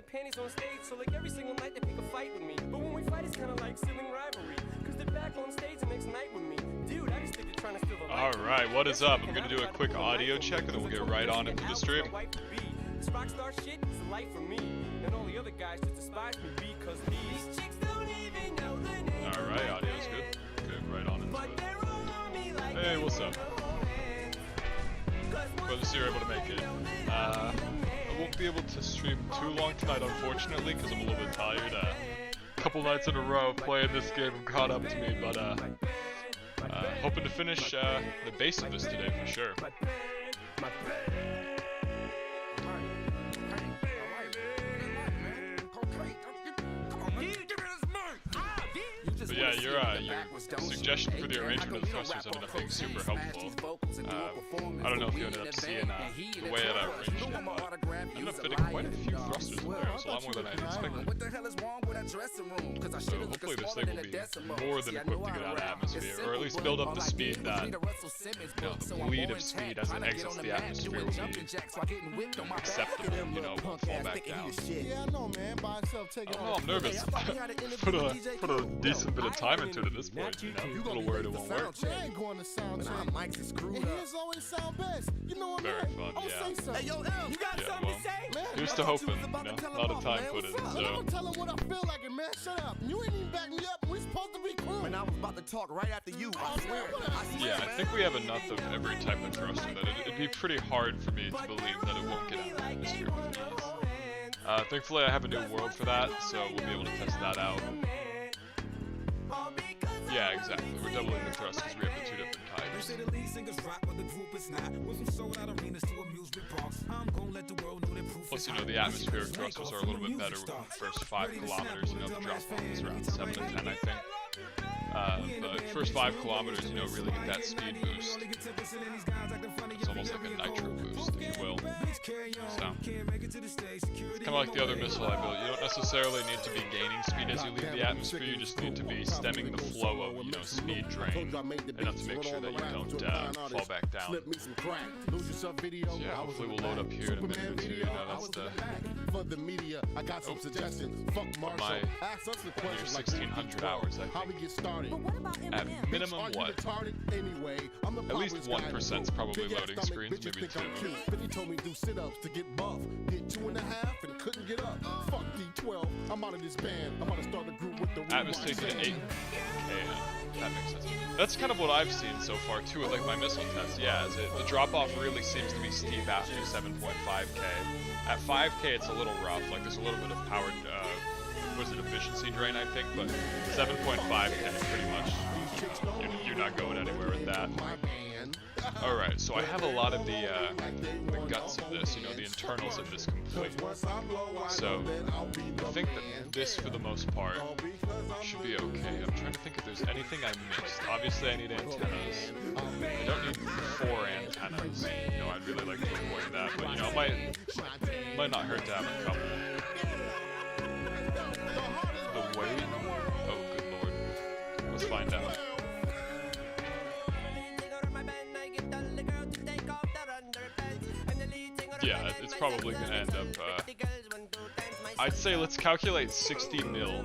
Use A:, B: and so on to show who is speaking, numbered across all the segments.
A: panties on stage, so like every single night they pick a fight with me. But when we fight, it's kind of like sibling rivalry, cause they're back on stage the next night with me. Dude, I just think they're trying to steal the light.
B: Alright, what is up? I'm gonna do a quick audio check and then we'll get right on into the stream.
A: This rock star shit is the life for me, and all the other guys just despise me because these chicks don't even know the name.
B: Alright, audio's good. Good, right on into it. Hey, what's up? Glad to see you're able to make it. I won't be able to stream too long tonight, unfortunately, because I'm a little bit tired. A couple nights in a row playing this game have caught up to me, but hoping to finish the base of this today for sure. But yeah, your suggestion for the arrangement of the thrusters ended up being super helpful. I don't know if you ended up seeing the way that I arranged it, but I ended up fitting quite a few thrusters in there. It was a lot more than I expected. So hopefully this thing will be more than equipped to get out of atmosphere, or at least build up the speed that, you know, the bleed of speed as it exits the atmosphere will be acceptable, you know, won't fall back down. I don't know, I'm nervous. Put a decent bit of time into it at this point, you know, I'm a little worried it won't work. Very fun, yeah. Yeah, well, here's to hoping, you know, a lot of time put in, so. Yeah, I think we have enough of every type of thruster that it'd be pretty hard for me to believe that it won't get out of the atmosphere with ease. Thankfully I have a new world for that, so we'll be able to test that out. Yeah, exactly. We're doubling the thrust because we have the two different types. Plus, you know, the atmospheric thrusters are a little bit better with the first 5 kilometers. You know, the drop off is around 7 to 10, I think. But first 5 kilometers, you know, really get that speed boost. It's almost like a nitro boost, if you will. So, it's kind of like the other missile I built. You don't necessarily need to be gaining speed as you leave the atmosphere. You just need to be stemming the flow of, you know, speed drain enough to make sure that you don't fall back down. So yeah, hopefully we'll load up here in a minute or two. You know, that's the my near 1,600 hours, I think. At minimum, what? At least 1% is probably loading screens, maybe 2.
C: Told me do sit-ups to get buff. Hit 2.5 and couldn't get up. Fuck D12. I'm out of this band. I'm about to start a group with the
B: Atmos taking 8. Okay, yeah, that makes sense. That's kind of what I've seen so far too, like my missile test. Yeah, the drop-off really seems to be steep after 7.5k. At 5k, it's a little rough. Like there's a little bit of powered, was it efficiency drain, I think, but 7.5k pretty much. You're not going anywhere with that. Alright, so I have a lot of the guts of this, you know, the internals of this complete. So, I think that this, for the most part, should be okay. I'm trying to think if there's anything I missed. Obviously, I need antennas. I don't need 4 antennas. You know, I'd really like to avoid that, but, you know, it might not hurt to have a couple. The weight? Oh, good lord. Let's find out. Yeah, it's probably gonna end up, I'd say let's calculate 60 mil. Oh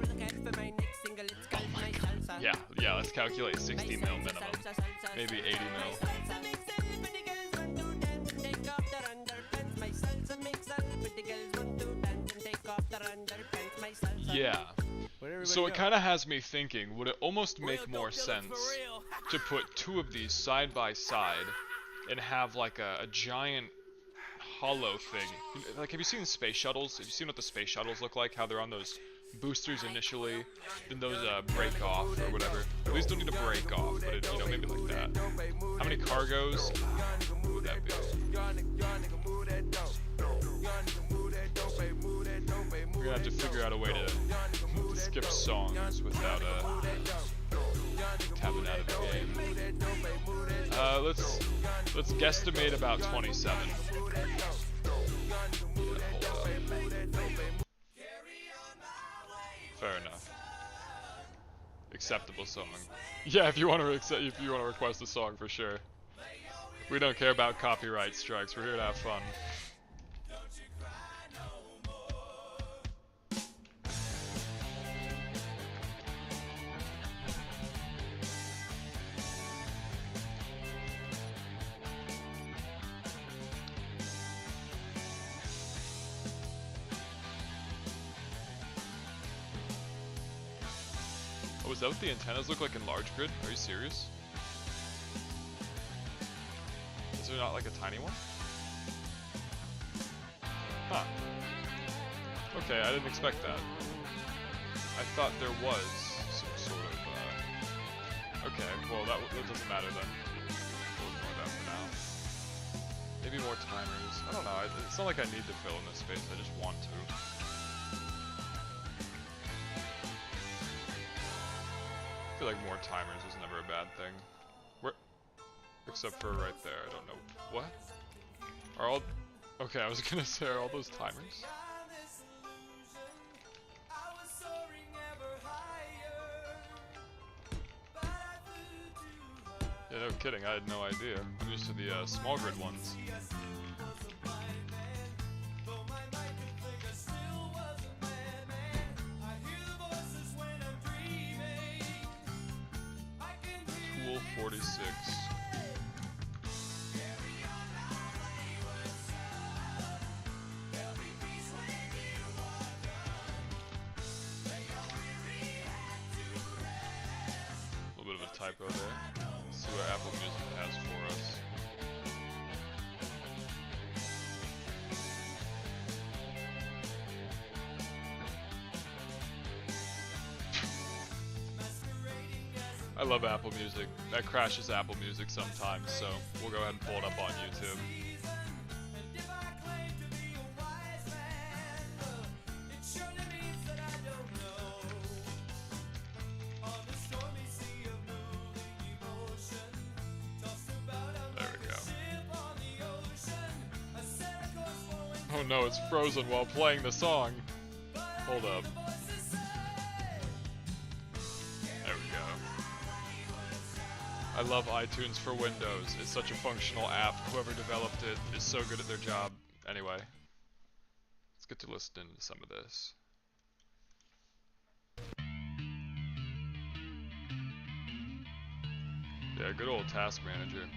B: my god. Yeah, let's calculate 60 mil minimum. Maybe 80 mil. Yeah. So it kind of has me thinking, would it almost make more sense to put 2 of these side by side and have like a giant hollow thing? Like, have you seen space shuttles? Have you seen what the space shuttles look like? How they're on those boosters initially, then those break off or whatever. At least don't need to break off, but it, you know, maybe like that. How many cargos would that be? We're gonna have to figure out a way to skip songs without tapping out of the game. Let's guesstimate about 27. Fair enough. Acceptable song. Yeah, if you want to request a song for sure. We don't care about copyright strikes. We're here to have fun. that what the antennas look like in large grid? Are you serious? Is there not like a tiny one? Huh. Okay, I didn't expect that. I thought there was some sort of, okay, well that doesn't matter then. We'll ignore that for now. Maybe more timers. I don't know, it's not like I need to fill in this space, I just want to. I feel like more timers is never a bad thing. Where? Except for right there, I don't know. What? Are all... Okay, I was gonna say, are all those timers? Yeah, no kidding, I had no idea. I'm used to the small grid ones. Tool 46. A little bit of a typo there. Let's see what Apple Music has for us. I love Apple Music. That crashes Apple Music sometimes, so we'll go ahead and pull it up on YouTube. There we go. Oh no, it's frozen while playing the song. Hold up. I love iTunes for Windows. It's such a functional app. Whoever developed it is so good at their job. Anyway, let's get to listening to some of this. Yeah, good old Task Manager.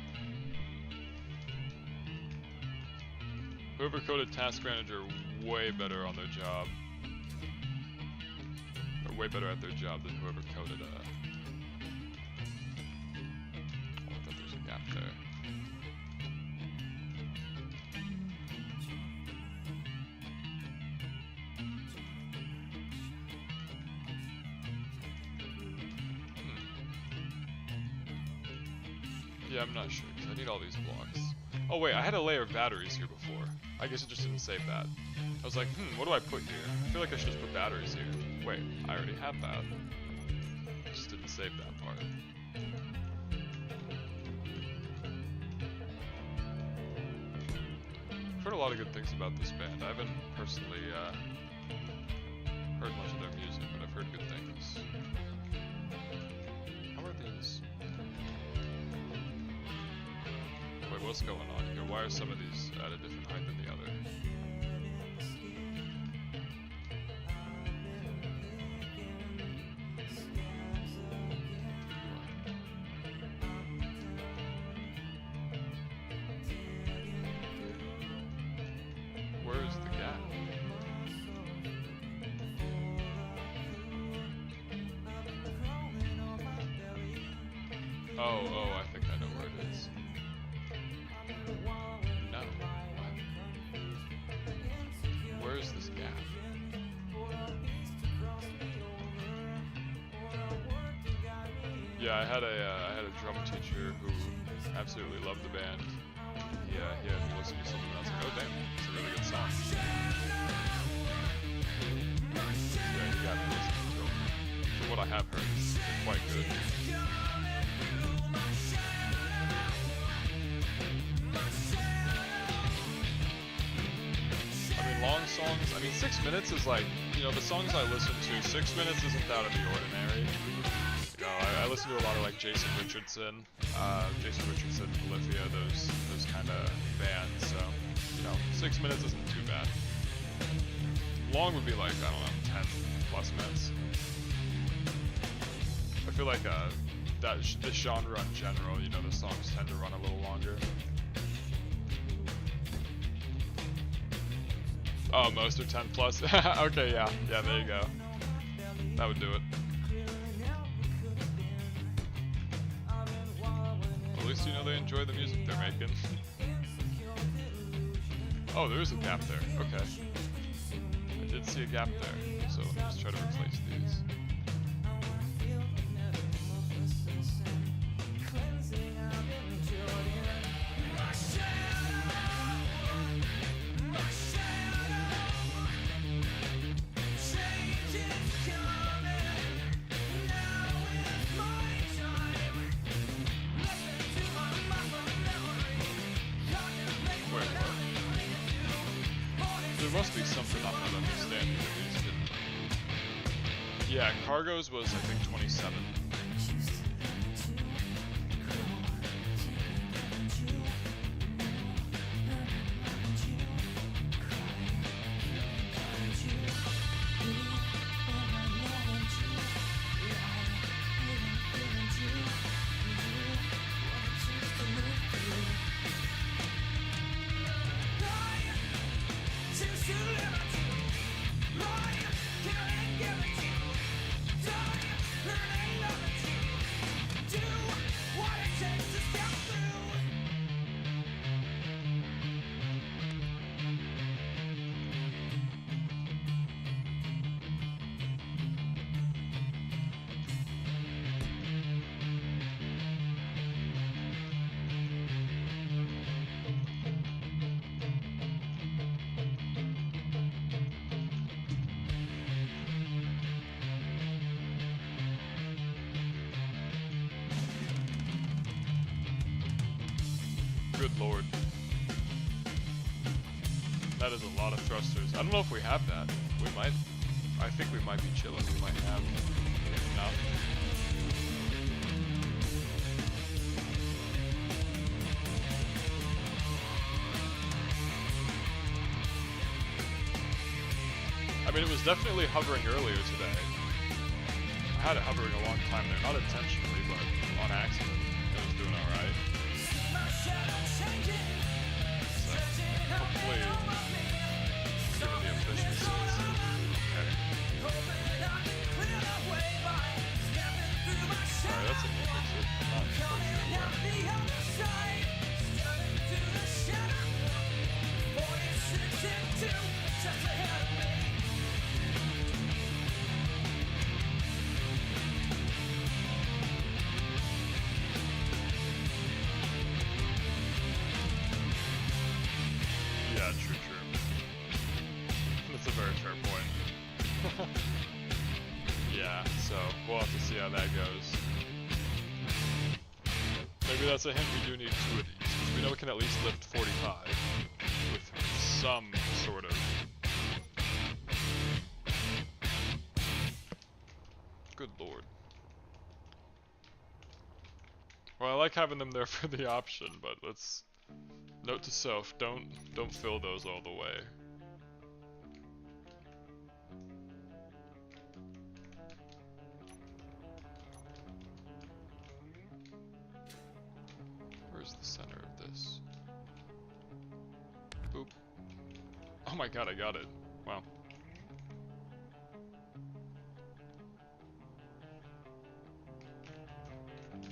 B: Whoever coded Task Manager, way better on their job. Or way better at their job than whoever coded gap there. Yeah, I'm not sure, because I need all these blocks. Oh wait, I had a layer of batteries here before. I guess it just didn't save that. I was like, what do I put here? I feel like I should just put batteries here. Wait, I already have that. I just didn't save that part. I've heard a lot of good things about this band. I haven't personally heard much of their music, but I've heard good things. How are these? Wait, what's going on here? Why are some of these at a different height than the other? Oh, I think I know where it is. No. What? Where is this gap? Yeah, I had a drum teacher who absolutely loved the band. He had me listen to something and I was like, oh damn, it's a really good song. Yeah, he got me listening to it. From what I have heard, it's quite good. Long songs, I mean 6 minutes is like, you know, the songs I listen to, 6 minutes isn't out of the ordinary. You know, I listen to a lot of like Jason Richardson, Polyphia, those kind of bands, so, you know, 6 minutes isn't too bad. Long would be like, I don't know, 10 plus minutes. I feel like this genre in general, you know, the songs tend to run a little longer. Oh, most are 10 plus. Okay, yeah, there you go. That would do it. least you know they enjoy the music they're making. Oh, there is a gap there. Okay. I did see a gap there, so let me just try to replace these. There must be something I'm not understanding that we just didn't. Yeah, Cargo's was I think 27. Good lord. That is a lot of thrusters. I don't know if we have that. We might. I think we might be chilling. We might have enough. I mean, it was definitely hovering earlier today. I had it hovering a long time there. Not intentionally, but on accident. It was doing alright. Hopefully, given the efficiency, okay. Alright, that's a new fix it. I'm not quite sure yeah, true. That's a very fair point. Yeah, so we'll have to see how that goes. Maybe that's a hint we do need 2 of these, because we know we can at least lift 45 with some sort of... Good lord. Well, I like having them there for the option, but let's... Note to self, don't fill those all the way. Where's the center of this? Boop. Oh my god, I got it. Wow.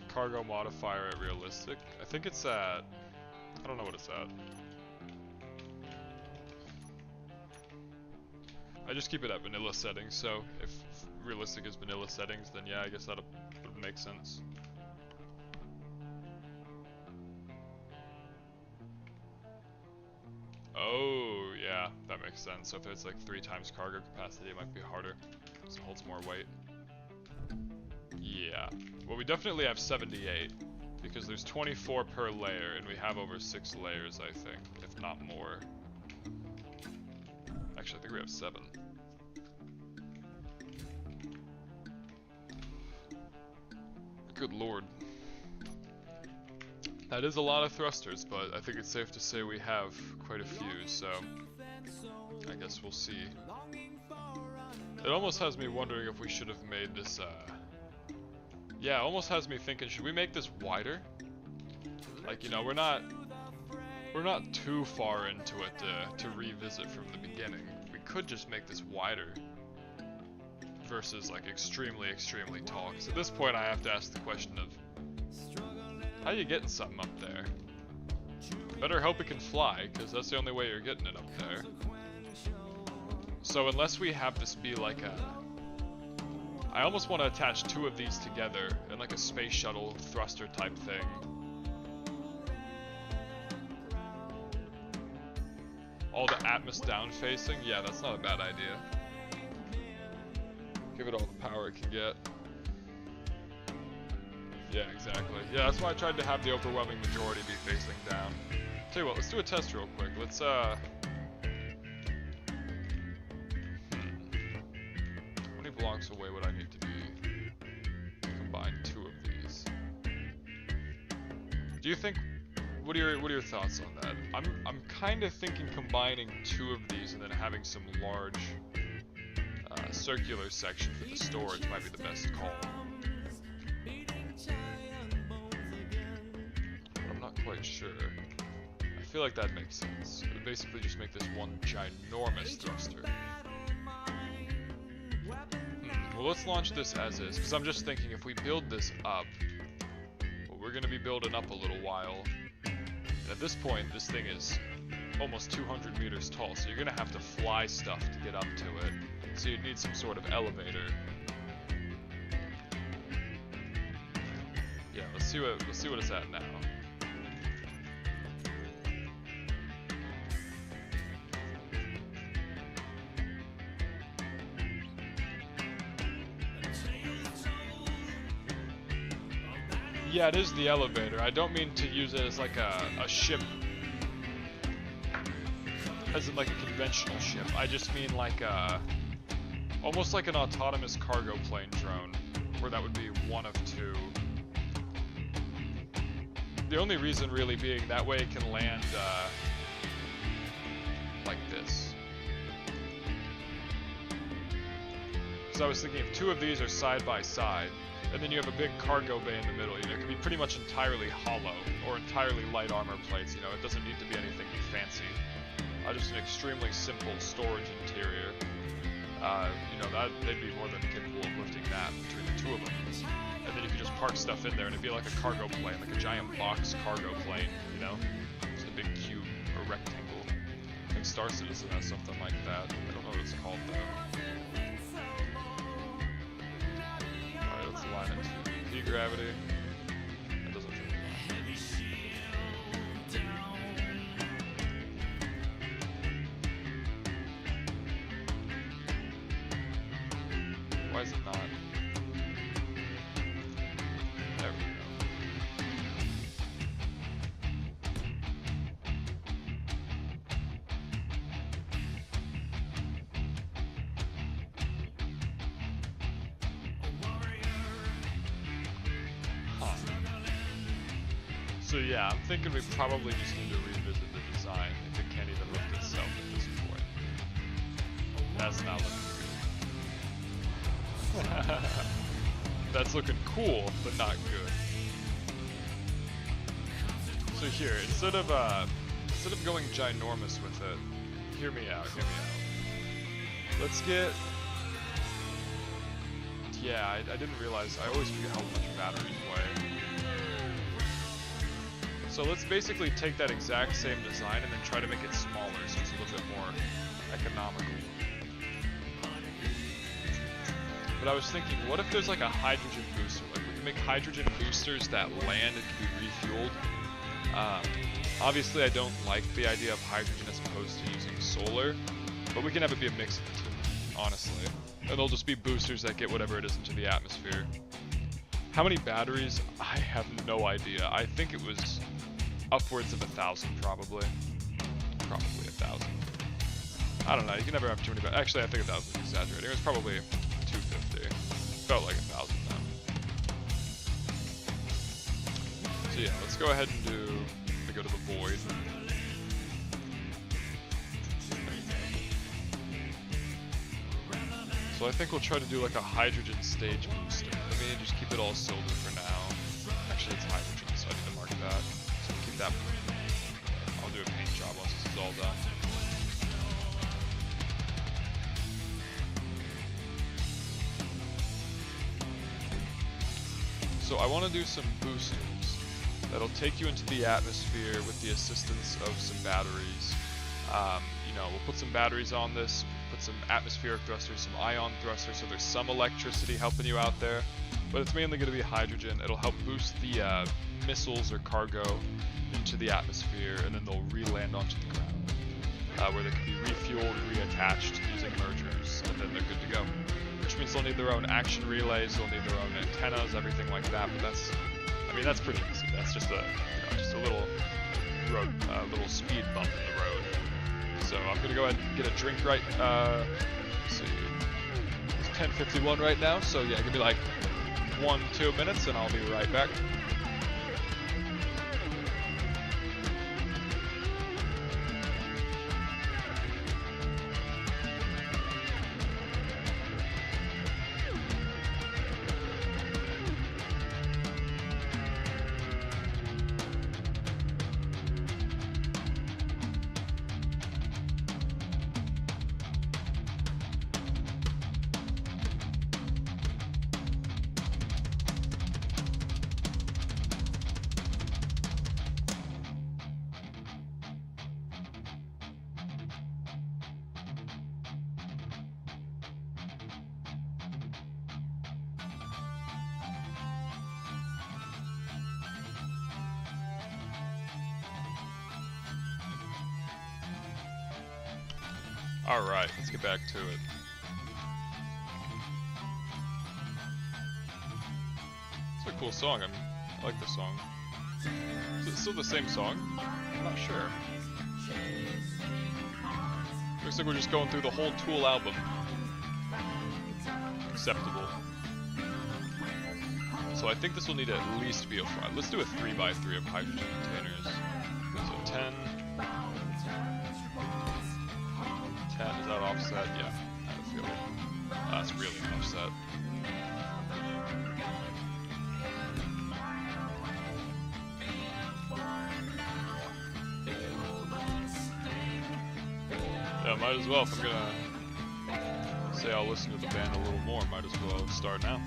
B: Cargo modifier at realistic. I think it's at... I don't know what it's at. I just keep it at vanilla settings, so if realistic is vanilla settings, then yeah, I guess that would make sense. Oh, yeah, that makes sense. So if it's like 3 times cargo capacity, it might be harder, because it holds more weight. Yeah, well we definitely have 78. Because there's 24 per layer, and we have over 6 layers, I think, if not more. Actually, I think we have 7. Good lord. That is a lot of thrusters, but I think it's safe to say we have quite a few, so I guess we'll see. It almost has me wondering if we should have made this, yeah, it almost has me thinking, should we make this wider? Like, you know, we're not too far into it to revisit from the beginning. We could just make this wider versus like extremely tall. Because at this point I have to ask the question of, How you getting something up there? Better hope it can fly, because that's the only way you're getting it up there. So unless we have this be like a... I almost want to attach two of these together in like a space shuttle thruster type thing. All the Atmos down facing? Yeah, that's not a bad idea. Give it all the power it can get. Yeah, exactly. Yeah, that's why I tried to have the overwhelming majority be facing down. Tell you what, let's do a test real quick. Let's, How many blocks away would I need to be? Combine two of these. Do you think... What are your thoughts on that? I'm kind of thinking combining two of these and then having some large circular section for the storage might be the best call. But I'm not quite sure. I feel like that makes sense. It would basically just make this one ginormous thruster. Well, let's launch this as is, because I'm just thinking if we build this up, well, we're going to be building up a little while. And at this point, this thing is almost 200 meters tall, so you're going to have to fly stuff to get up to it. So you'd need some sort of elevator. Yeah, let's see what it's at now. Yeah, it is the elevator. I don't mean to use it as like a ship, as in like a conventional ship. I just mean like almost like an autonomous cargo plane drone, where that would be one of two. The only reason really being that way it can land like this. Because I was thinking if two of these are side by side, and then you have a big cargo bay in the middle, you know, it can be pretty much entirely hollow, or entirely light armor plates, you know, it doesn't need to be anything fancy. Just an extremely simple storage interior. You know, they'd be more than capable of lifting that between the two of them. And then you could just park stuff in there and it'd be like a cargo plane, like a giant box cargo plane, you know? Just a big cube or rectangle. I think Star Citizen has something like that. I don't know what it's called though. Alright, let's align it to P-gravity. That doesn't feel bad. Why is it not? There we go. Huh. So yeah, I'm thinking we probably just need to revisit the design if it can't even lift itself at this point. That's not looking good. That's looking cool, but not good. So here, instead of going ginormous with it, hear me out. Let's get. Yeah, I didn't realize. I always forget how much batteries weigh. So let's basically take that exact same design and then try to make it smaller, so it's a little bit more economical. But I was thinking, what if there's like a hydrogen booster? Like we can make hydrogen boosters that land and can be refueled. Obviously I don't like the idea of hydrogen as opposed to using solar, but we can have it be a mix of the two, honestly. And they'll just be boosters that get whatever it is into the atmosphere. How many batteries? I have no idea. I think it was upwards of 1,000 probably. Probably 1,000. I don't know, you can never have too many batteries. Actually, I think 1,000 is exaggerating. It was probably 250. Felt like 1,000 then. So yeah, let's go ahead and do, go to the void. So I think we'll try to do like a hydrogen stage booster. Let me just keep it all silver for now. Actually it's hydrogen, so I need to mark that. So we'll keep that. I'll do a paint job once this is all done. So I want to do some boosters that'll take you into the atmosphere with the assistance of some batteries. You know, we'll put some batteries on this, put some atmospheric thrusters, some ion thrusters, so there's some electricity helping you out there, but it's mainly going to be hydrogen. It'll help boost the missiles or cargo into the atmosphere, and then they'll re-land onto the ground, where they can be refueled, reattached using mergers, and then they're good to go. Which means they'll need their own action relays, they'll need their own antennas, everything like that, but that's, I mean, that's pretty easy. That's just a, just a little road, little speed bump in the road. So I'm gonna go ahead and get a drink right, let's see, it's 10:51 right now, so yeah, give me like 1-2 minutes and I'll be right back. Alright, let's get back to it. It's a cool song, I like this song. Is it still the same song? I'm not sure. Looks like we're just going through the whole Tool album. Acceptable. So I think this will need to at least be a 5. Let's do a 3x3 of hydrogen containers. So 10. 10, is that offset? Yeah, I have a feeling. That's really an offset. Yeah, might as well. If I'm gonna say I'll listen to the band a little more, might as well start now.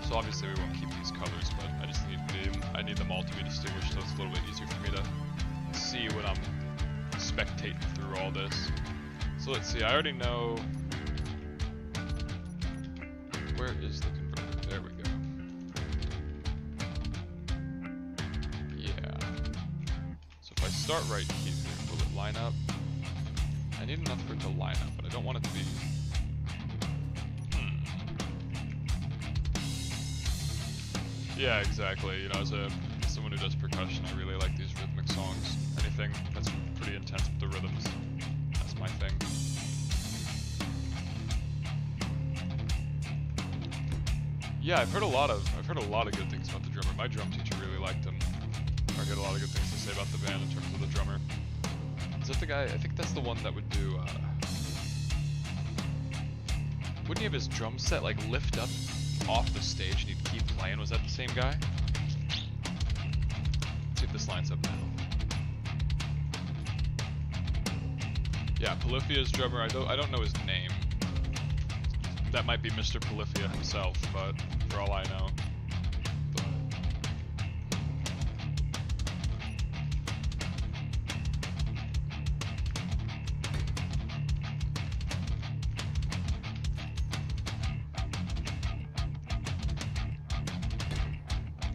B: So obviously we won't keep these colors, but I just I need them all to be distinguished, so it's a little bit easier for me to see when I'm spectating through all this. So let's see, I already know... Where is the converter? There we go. Yeah. So if I start right here, will it line up? I need enough for it to line up, but I don't want it to be... Yeah, exactly. You know, as someone who does percussion, I really like these rhythmic songs. Anything that's pretty intense with the rhythms, that's my thing. Yeah, I've heard a lot of good things about the drummer. My drum teacher really liked him. I heard a lot of good things to say about the band in terms of the drummer. Is that the guy? I think that's the one that would do. Wouldn't he have his drum set like lift up off the stage and he'd keep playing? Was that the same guy? Let's see if this lines up now. Yeah, Polyphia's drummer, I don't know his name. That might be Mr. Polyphia himself, but for all I know.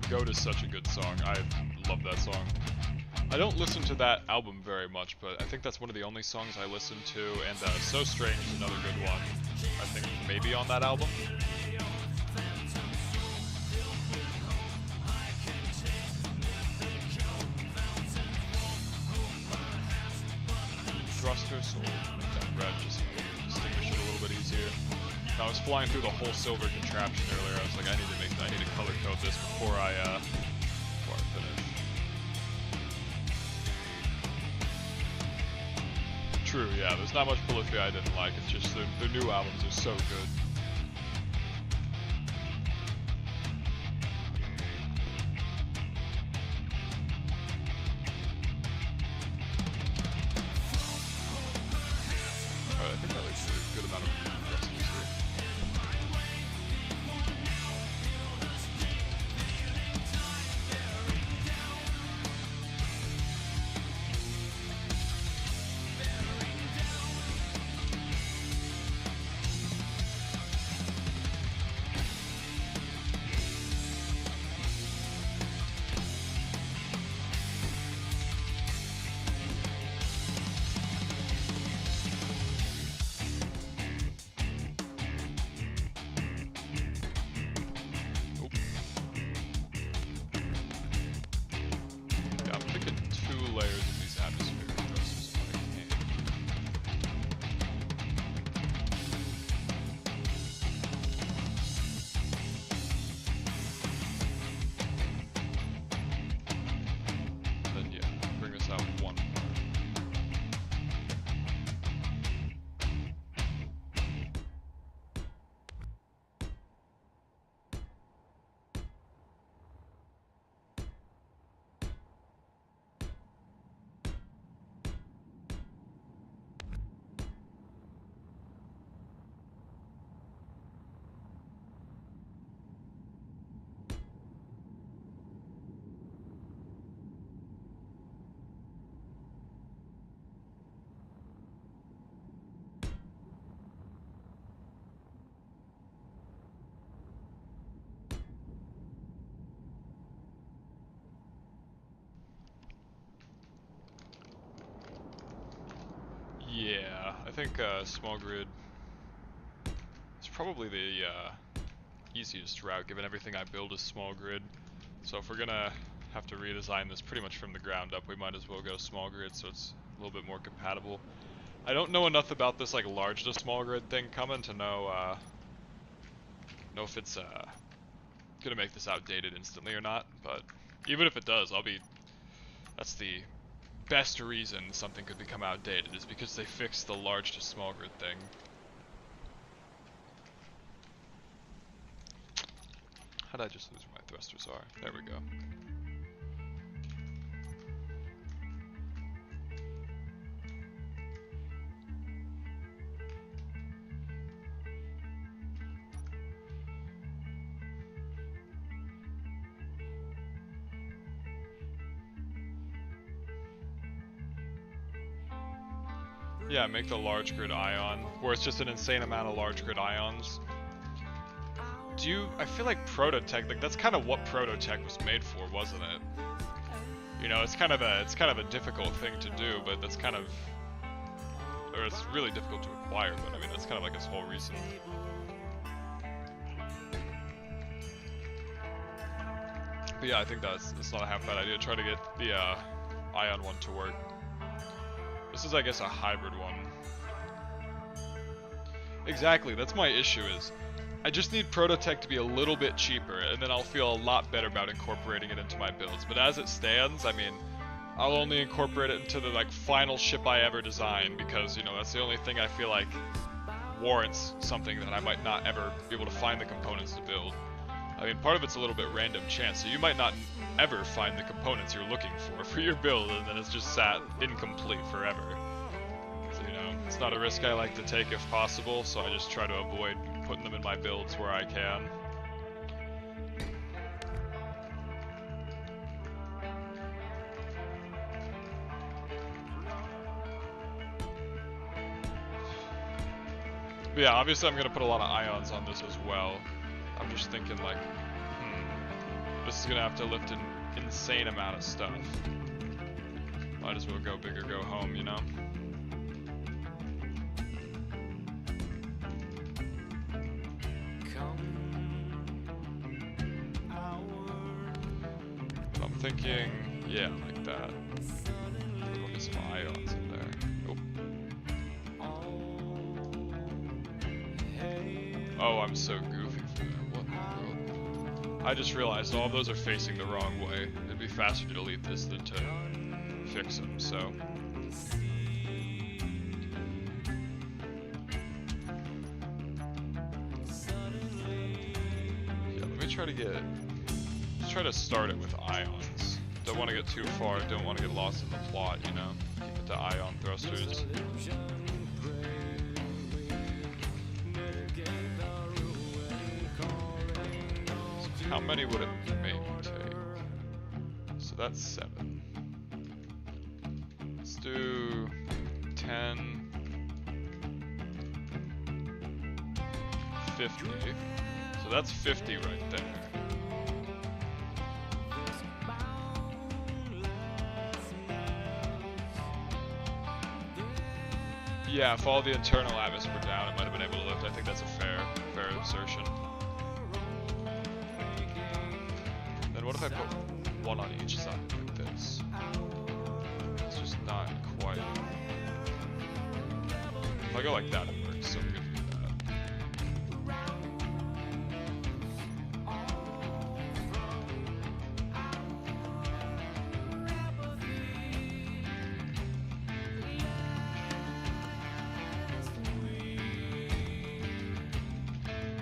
B: Goat is such a good song. I love that song. I don't listen to that album very much, but I think that's one of the only songs I listen to, and So Strange is another good one. I think maybe on that album. Thruster, so we'll make that red just to distinguish it a little bit easier. I was flying through the whole silver contraption earlier. I was like, I need to color code this before I finish. True, yeah. There's not much Polyphia I didn't like. It's just their new albums are so good. Alright, I think that leaves a good amount of recipes here. layers of these atmospheric thrusters in what I can. Then yeah, bring this out one more. Yeah, I think small grid is probably the easiest route, given everything I build is small grid. So if we're gonna have to redesign this pretty much from the ground up, we might as well go small grid so it's a little bit more compatible. I don't know enough about this like large to small grid thing coming to know if it's gonna make this outdated instantly or not. But even if it does, that's the best reason something could become outdated, is because they fixed the large to small grid thing. How did I just lose where my thrusters are? There we go. Yeah, make the large grid ion, where it's just an insane amount of large grid ions. I feel like Prototech, like that's kind of what Prototech was made for, wasn't it? You know, it's kind of a difficult thing to do, but that's kind of, or it's really difficult to acquire, but I mean, that's kind of like its whole reason. But yeah, I think that's not a half bad idea. Try to get the ion one to work. This is, I guess, a hybrid one. Exactly, that's my issue is, I just need Prototech to be a little bit cheaper, and then I'll feel a lot better about incorporating it into my builds. But as it stands, I mean, I'll only incorporate it into the like final ship I ever design, because, you know, that's the only thing I feel like warrants something that I might not ever be able to find the components to build. I mean, part of it's a little bit random chance, so you might not ever find the components you're looking for your build, and then it's just sat incomplete forever. So, you know, it's not a risk I like to take if possible, so I just try to avoid putting them in my builds where I can. But yeah, obviously I'm going to put a lot of ions on this as well. I'm just thinking like, this is going to have to lift an insane amount of stuff. Might as well go big or go home, you know? But I'm thinking, yeah, like that. We'll get some ions in there. Oh, I'm so goofy for that. What in the world? I just realized all of those are facing the wrong way. It'd be faster to delete this than to fix them, so. Yeah, let me try to just try to start it with ions. Don't want to get too far, don't want to get lost in the plot, you know? Keep it to ion thrusters. How many would it maybe take? So that's 7. Let's do 10, 50. So that's 50 right there. Yeah, if all the internal atmosphere were down, it might have been able to lift. I think that's a fair assertion. Then what if I put one on each side like this? If I go like that, it works. So I'm good for that.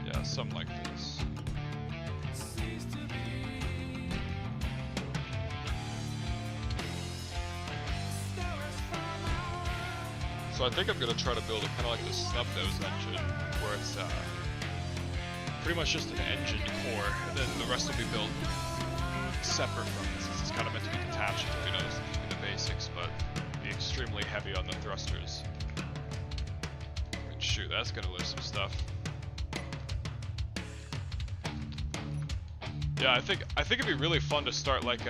B: Yeah, something like this. So I think I'm gonna try to build it kind of like the Snub-Nose engine, where it's pretty much just an engine core, and then the rest will be built separate from it, since it's kind of meant to be detached, you know, the basics, but be extremely heavy on the thrusters. And shoot, that's gonna lift some stuff. Yeah, I think it'd be really fun to start like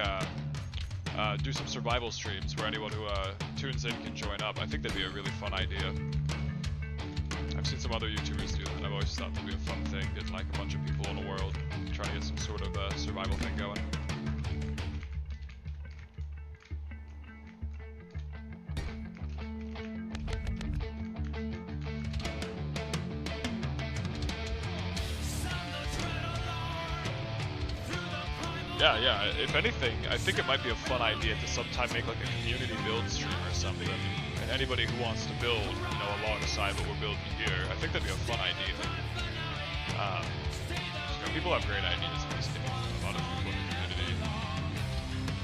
B: do some survival streams where anyone who tunes in can join up. I think that'd be a really fun idea. I've seen some other YouTubers do that, and I've always thought that'd be a fun thing, getting like a bunch of people in the world, trying to get some sort of survival thing going. Yeah, if anything, I think it might be a fun idea to sometime make like a community build stream or something. And anybody who wants to build, you know, alongside what we're building here, I think that'd be a fun idea. You know, people have great ideas in this game. A lot of people in the community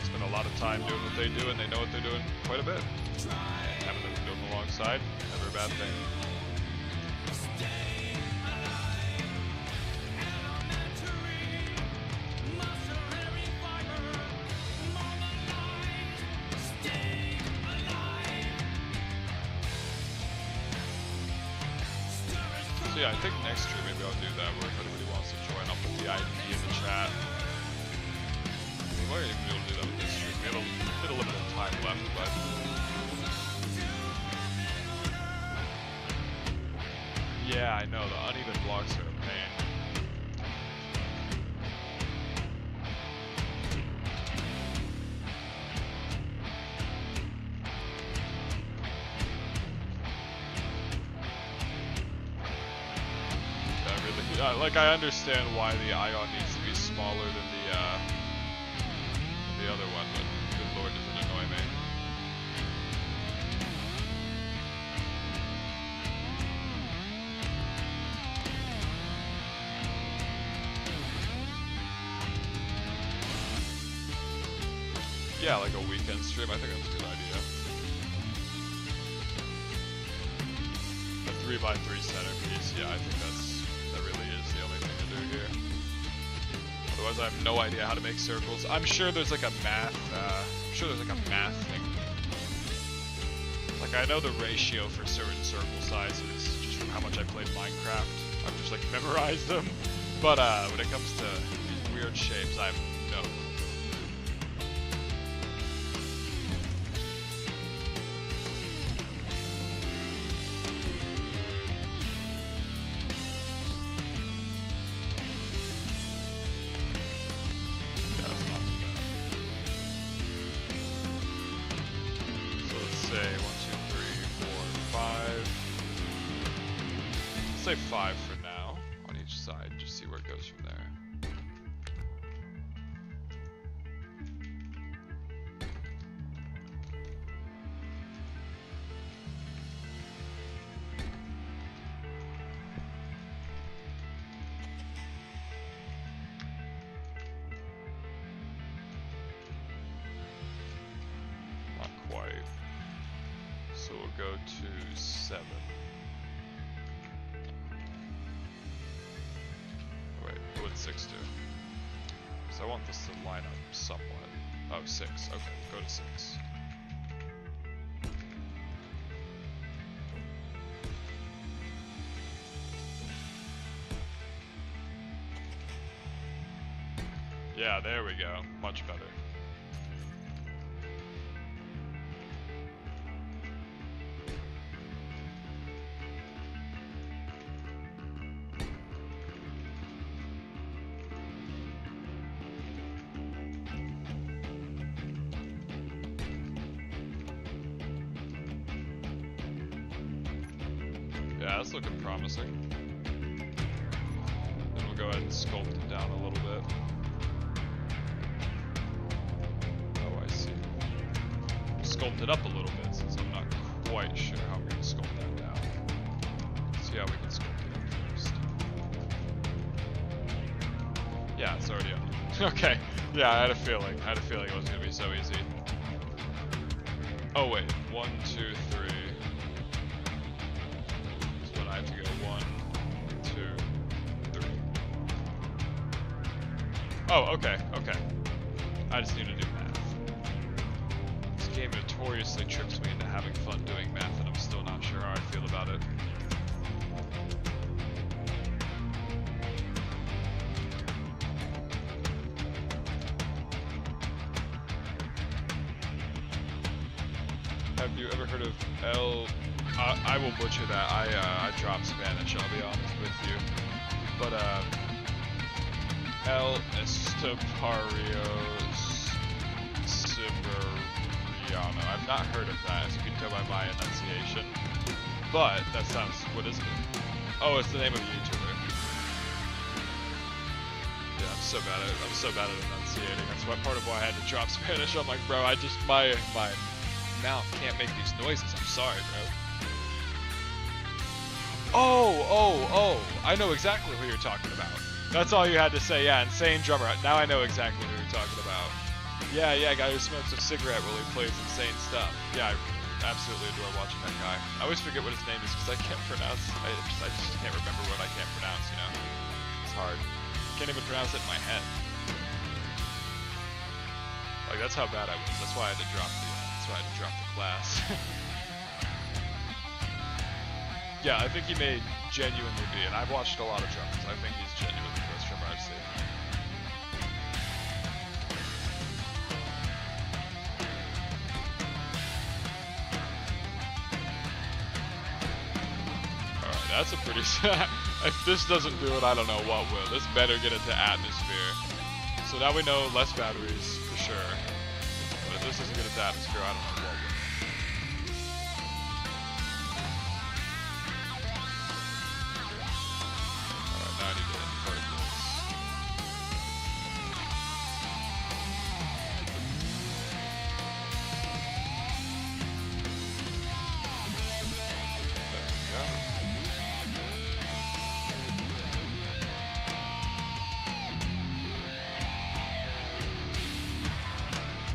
B: spend a lot of time doing what they do, and they know what they're doing quite a bit. And having them do them alongside, never a bad thing. So yeah, I think next year maybe I'll do that, where if anybody wants to join up with the ID in the chat. We might even be able to do that with this stream. We have a bit of limited time left, but yeah, I know, the uneven blocks are a pain. Like, I understand why the Ion needs to be smaller than the other one, but good lord, does it annoy me. Yeah, like a weekend stream, I think that's a good idea. A 3x3 centerpiece, yeah, I think that really is the only thing to do here. Otherwise, I have no idea how to make circles. I'm sure there's like a math, thing. Like, I know the ratio for certain circle sizes, just from how much I played Minecraft. I've just like memorized them. But when it comes to these weird shapes, I have no clue. Say 5 for now on each side, just see where it goes from there. Not quite. So we'll go to 7. What would 6 do? So I want this to line up somewhat. Oh, 6. Okay, go to 6. Yeah, there we go. Much better. Yeah, that's looking promising. Then we'll go ahead and sculpt it down a little bit. Oh, I see. Sculpt it up a little bit since I'm not quite sure how we're going to sculpt that down. Let's see how we can sculpt it up first. Yeah, it's already up. Okay. Yeah, I had a feeling. I had a feeling it wasn't going to be so easy. Oh, wait. 1, 2, 3. So then I have to go 1, 2, 3. Oh, okay. Okay. I just need to do math. This game notoriously tricks me into having fun doing math, and I'm still not sure how I feel about it. Have you ever heard of I will butcher that. I dropped Spanish, I'll be honest with you. But El Estepario Siberiano. I've not heard of that, as you can tell by my enunciation. But that sounds, what is it? Oh, it's the name of a YouTuber. Yeah, I'm so bad at enunciating. That's what part of why I had to drop Spanish. I'm like, bro, my mouth can't make these noises. I'm sorry, bro. Oh, I know exactly who you're talking about. That's all you had to say. Yeah, Insane Drummer. Now I know exactly who you're talking about. Yeah, guy who smokes a cigarette while he plays insane stuff. Yeah, I absolutely adore watching that guy. I always forget what his name is because I can't pronounce. I just can't remember what I can't pronounce, you know? It's hard. Can't even pronounce it in my head. Like, that's how bad I was. That's why I had to drop the class. Yeah, I think he may genuinely be, and I've watched a lot of drummers. I think he's genuinely the best drummer I've seen. Alright, that's a pretty... If this doesn't do it, I don't know what will. This better get into atmosphere. So now we know less batteries, for sure. But if this doesn't get into atmosphere, I don't know what will.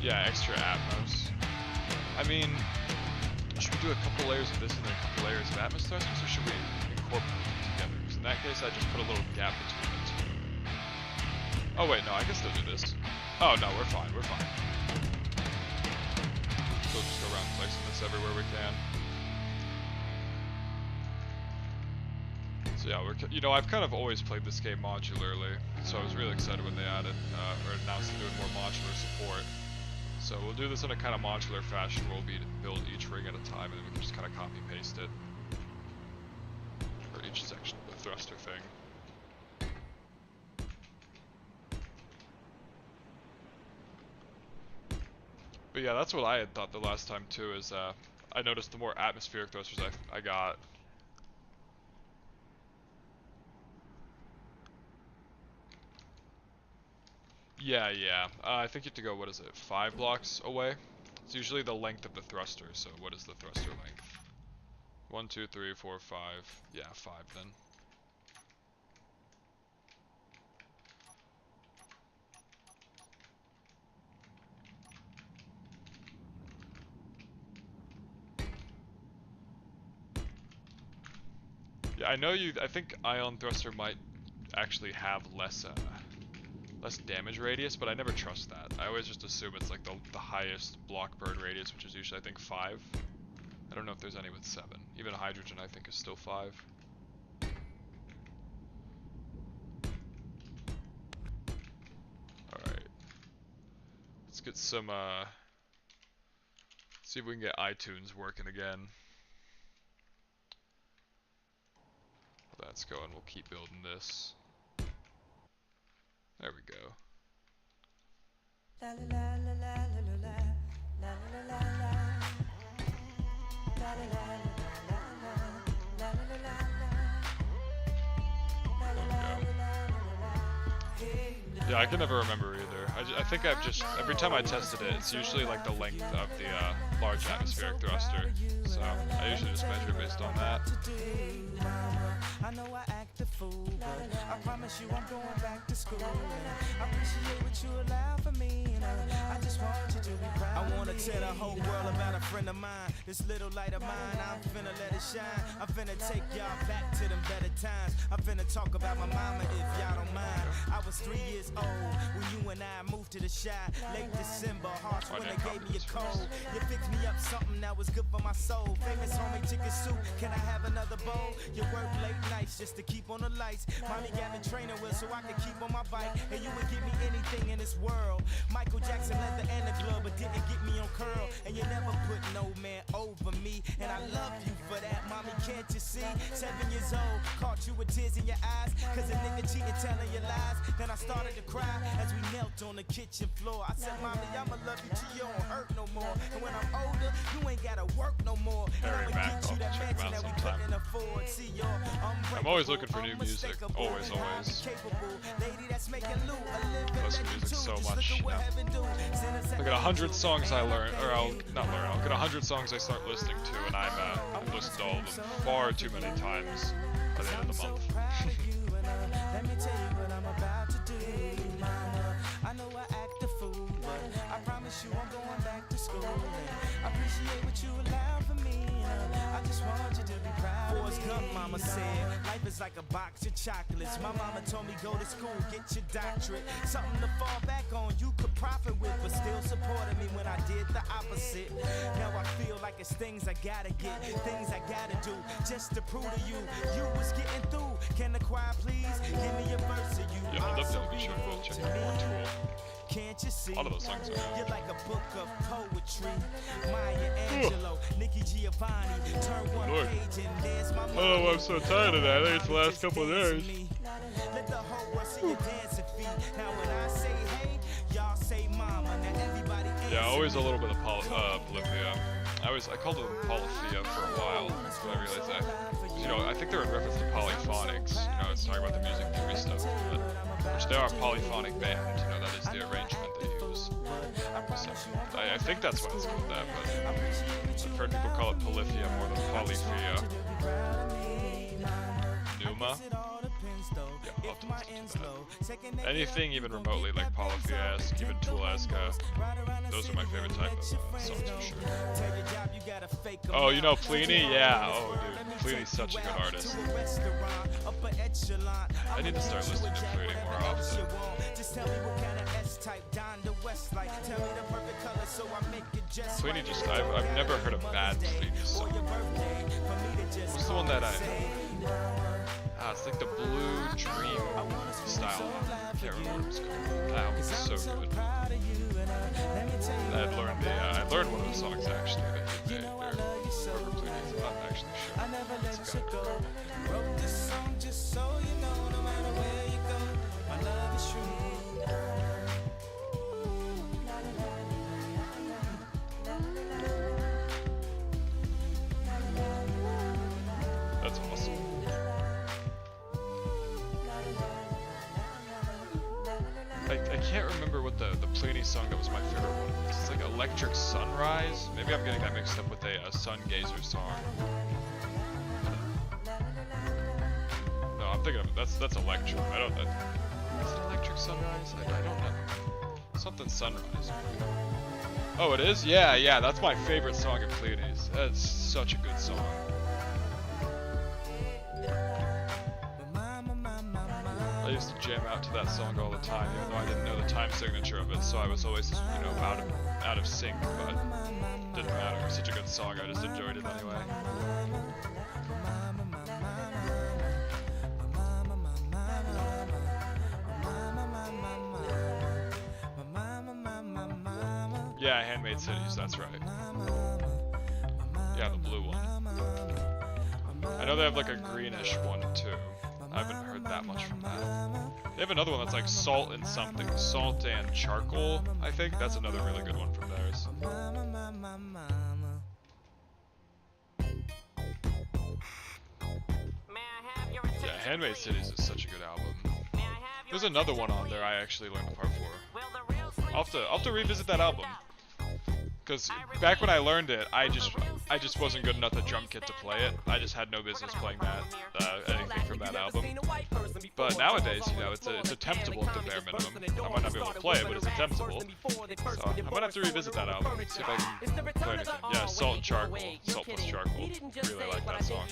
B: Yeah, extra Atmos. I mean, should we do a couple layers of this and then a couple layers of Atmos thrusters, or should we incorporate them together? Because in that case, I just put a little gap between the two. Oh wait, no, I can still do this. Oh no, we're fine, we're fine. We'll just go around placing this everywhere we can. So yeah, I've kind of always played this game modularly, so I was really excited when they added, or announced they're doing more modular support. So we'll do this in a kind of modular fashion where we'll build each ring at a time, and then we can just kind of copy paste it for each section of the thruster thing. But yeah, that's what I had thought the last time too, is I noticed the more atmospheric thrusters I got, yeah. I think you have to go, what is it, 5 blocks away? It's usually the length of the thruster, so what is the thruster length? 1, 2, 3, 4, 5. Yeah, 5 then. Yeah, I think Ion Thruster might actually have less damage radius, but I never trust that. I always just assume it's like the highest block burn radius, which is usually I think 5. I don't know if there's any with 7. Even Hydrogen I think is still 5. Alright. Let's get some see if we can get iTunes working again. Well, that's going, we'll keep building this. There we go. La la la la la la la la la la la la la la la la la la la. Yeah, I can never remember either. I think I've just, every time I tested it, it's usually like the length of the large atmospheric thruster. So I usually just measure based on that.
D: I know I act a fool, but I promise you I'm going back to school. I appreciate what you allow for me, and I just want you to be proud. I wanna tell the whole world about a friend of mine. This little light of mine, I'm finna let it shine. I'm finna take y'all back to them better times. I'm finna talk about my mama if y'all don't mind. I was 3 years old when you and I moved to the Shy. Late December, harsh when they gave me a cold. You fixed me up something that was good for my soul. Famous homemade chicken soup, can I have another bowl? You work late nights just to keep on the lights. Mommy got me training wheels so I can keep on my bike. And you would give me anything in this world. Michael Jackson leather and the glove, but didn't get me on curl. And you never put no man over me. And I love you for that, mommy, can't you see? 7 years old, caught you with tears in your eyes. Cause a nigga cheated, telling you lies. Then I started to cry as we knelt on the kitchen floor. I said, mommy, I'ma love you till you don't hurt no more. And when I'm older, you ain't gotta work no more. And I'ma get you that mansion that we couldn't afford. See your
B: I'm always looking for new music. Always, always. Listen to music so much now. Look at 100 songs I learn, or I'll not learn. I'll get 100 songs I start listening to, and I've listened to all of them far too many times by the end of the month.
D: Let me tell you what I'm about to do, mama. I know I act a fool, but I promise you I'm going back to school. And I appreciate what you allow for me. I just want you to be proud. Forrest Gump, mama said, life is like a box of chocolates. My mama told me go to school, get your doctorate. Something to fall back on, you could profit with, but still supported me when I did the opposite. Now I feel like it's things I gotta get, things I gotta do, just to prove to you, you was getting through. Can the choir please give me a verse of you?
B: Yeah, I'll definitely be sure to check out more Tool.
D: Can't you see?
B: A lot of those songs are
D: You're like a book of poetry. Maya Angelou, Nikki Giovanni, turn one
B: Lord.
D: page and there's my
B: Oh, I'm so tired of that. I think it's the last couple of days.
D: Let the whole world see your dancing feet. Now when I say hey, y'all say mama. Now everybody
B: Yeah, always a little bit of Polyphia. I called them Polyphia for a while, but I realized that, you know, I think they're in reference to polyphonics. You know, it's talking about the music theory stuff, but which they are a polyphonic band. You know, that is the arrangement they use. So, I think that's why it's called that, but I've heard people call it Polyphia more than Polyphia. Numa. Yeah, I'll have to listen to that. Anything even remotely like Polyphia-esque, even Tool-esque, those are my favorite type of songs for sure. Oh, you know Pliny? Yeah. Oh, dude, Pliny's such a good artist. I need to start listening to Pliny more often. Pliny just, I've never heard a bad Pliny song. What's the one that it's like the Blue Dream style. I can't remember what it's called. That was so good. I learned one of the songs actually that he made there. Whoever played it, I'm not actually sure. It's good.
D: Wrote this song just so you know, no matter where you go, my love is true.
B: That's awesome. I can't remember what the Pliny song that was my favorite one was. It's like Electric Sunrise. Maybe I'm getting that mixed up with a Sun Gazer song. No, I'm thinking of that's Electric. I don't know. Is it Electric Sunrise? I don't know. Something Sunrise. Oh, it is? Yeah, that's my favorite song of Pliny's. That's such a good song. I used to jam out to that song all the time, even though I didn't know the time signature of it, so I was always, you know, out of sync, but didn't matter. It was such a good song, I just enjoyed it anyway. Yeah, Handmade Cities, that's right. Yeah, the blue one. I know they have like a greenish one too. I haven't heard that much from that. They have another one that's like Salt and something. Salt and Charcoal, I think. That's another really good one from theirs. Yeah, Handmade Cities is such a good album. There's another one on there I actually learned the part for. I'll have to revisit that album. Because back when I learned it, I just wasn't good enough at drum kit to play it. I just had no business playing that anything from that album. But nowadays, you know, it's attemptable at the bare minimum. I might not be able to play it, but it's attemptable. So I might have to revisit that album, see if I can play anything. Yeah, Salt and Charcoal, Salt plus Charcoal. Really like that song.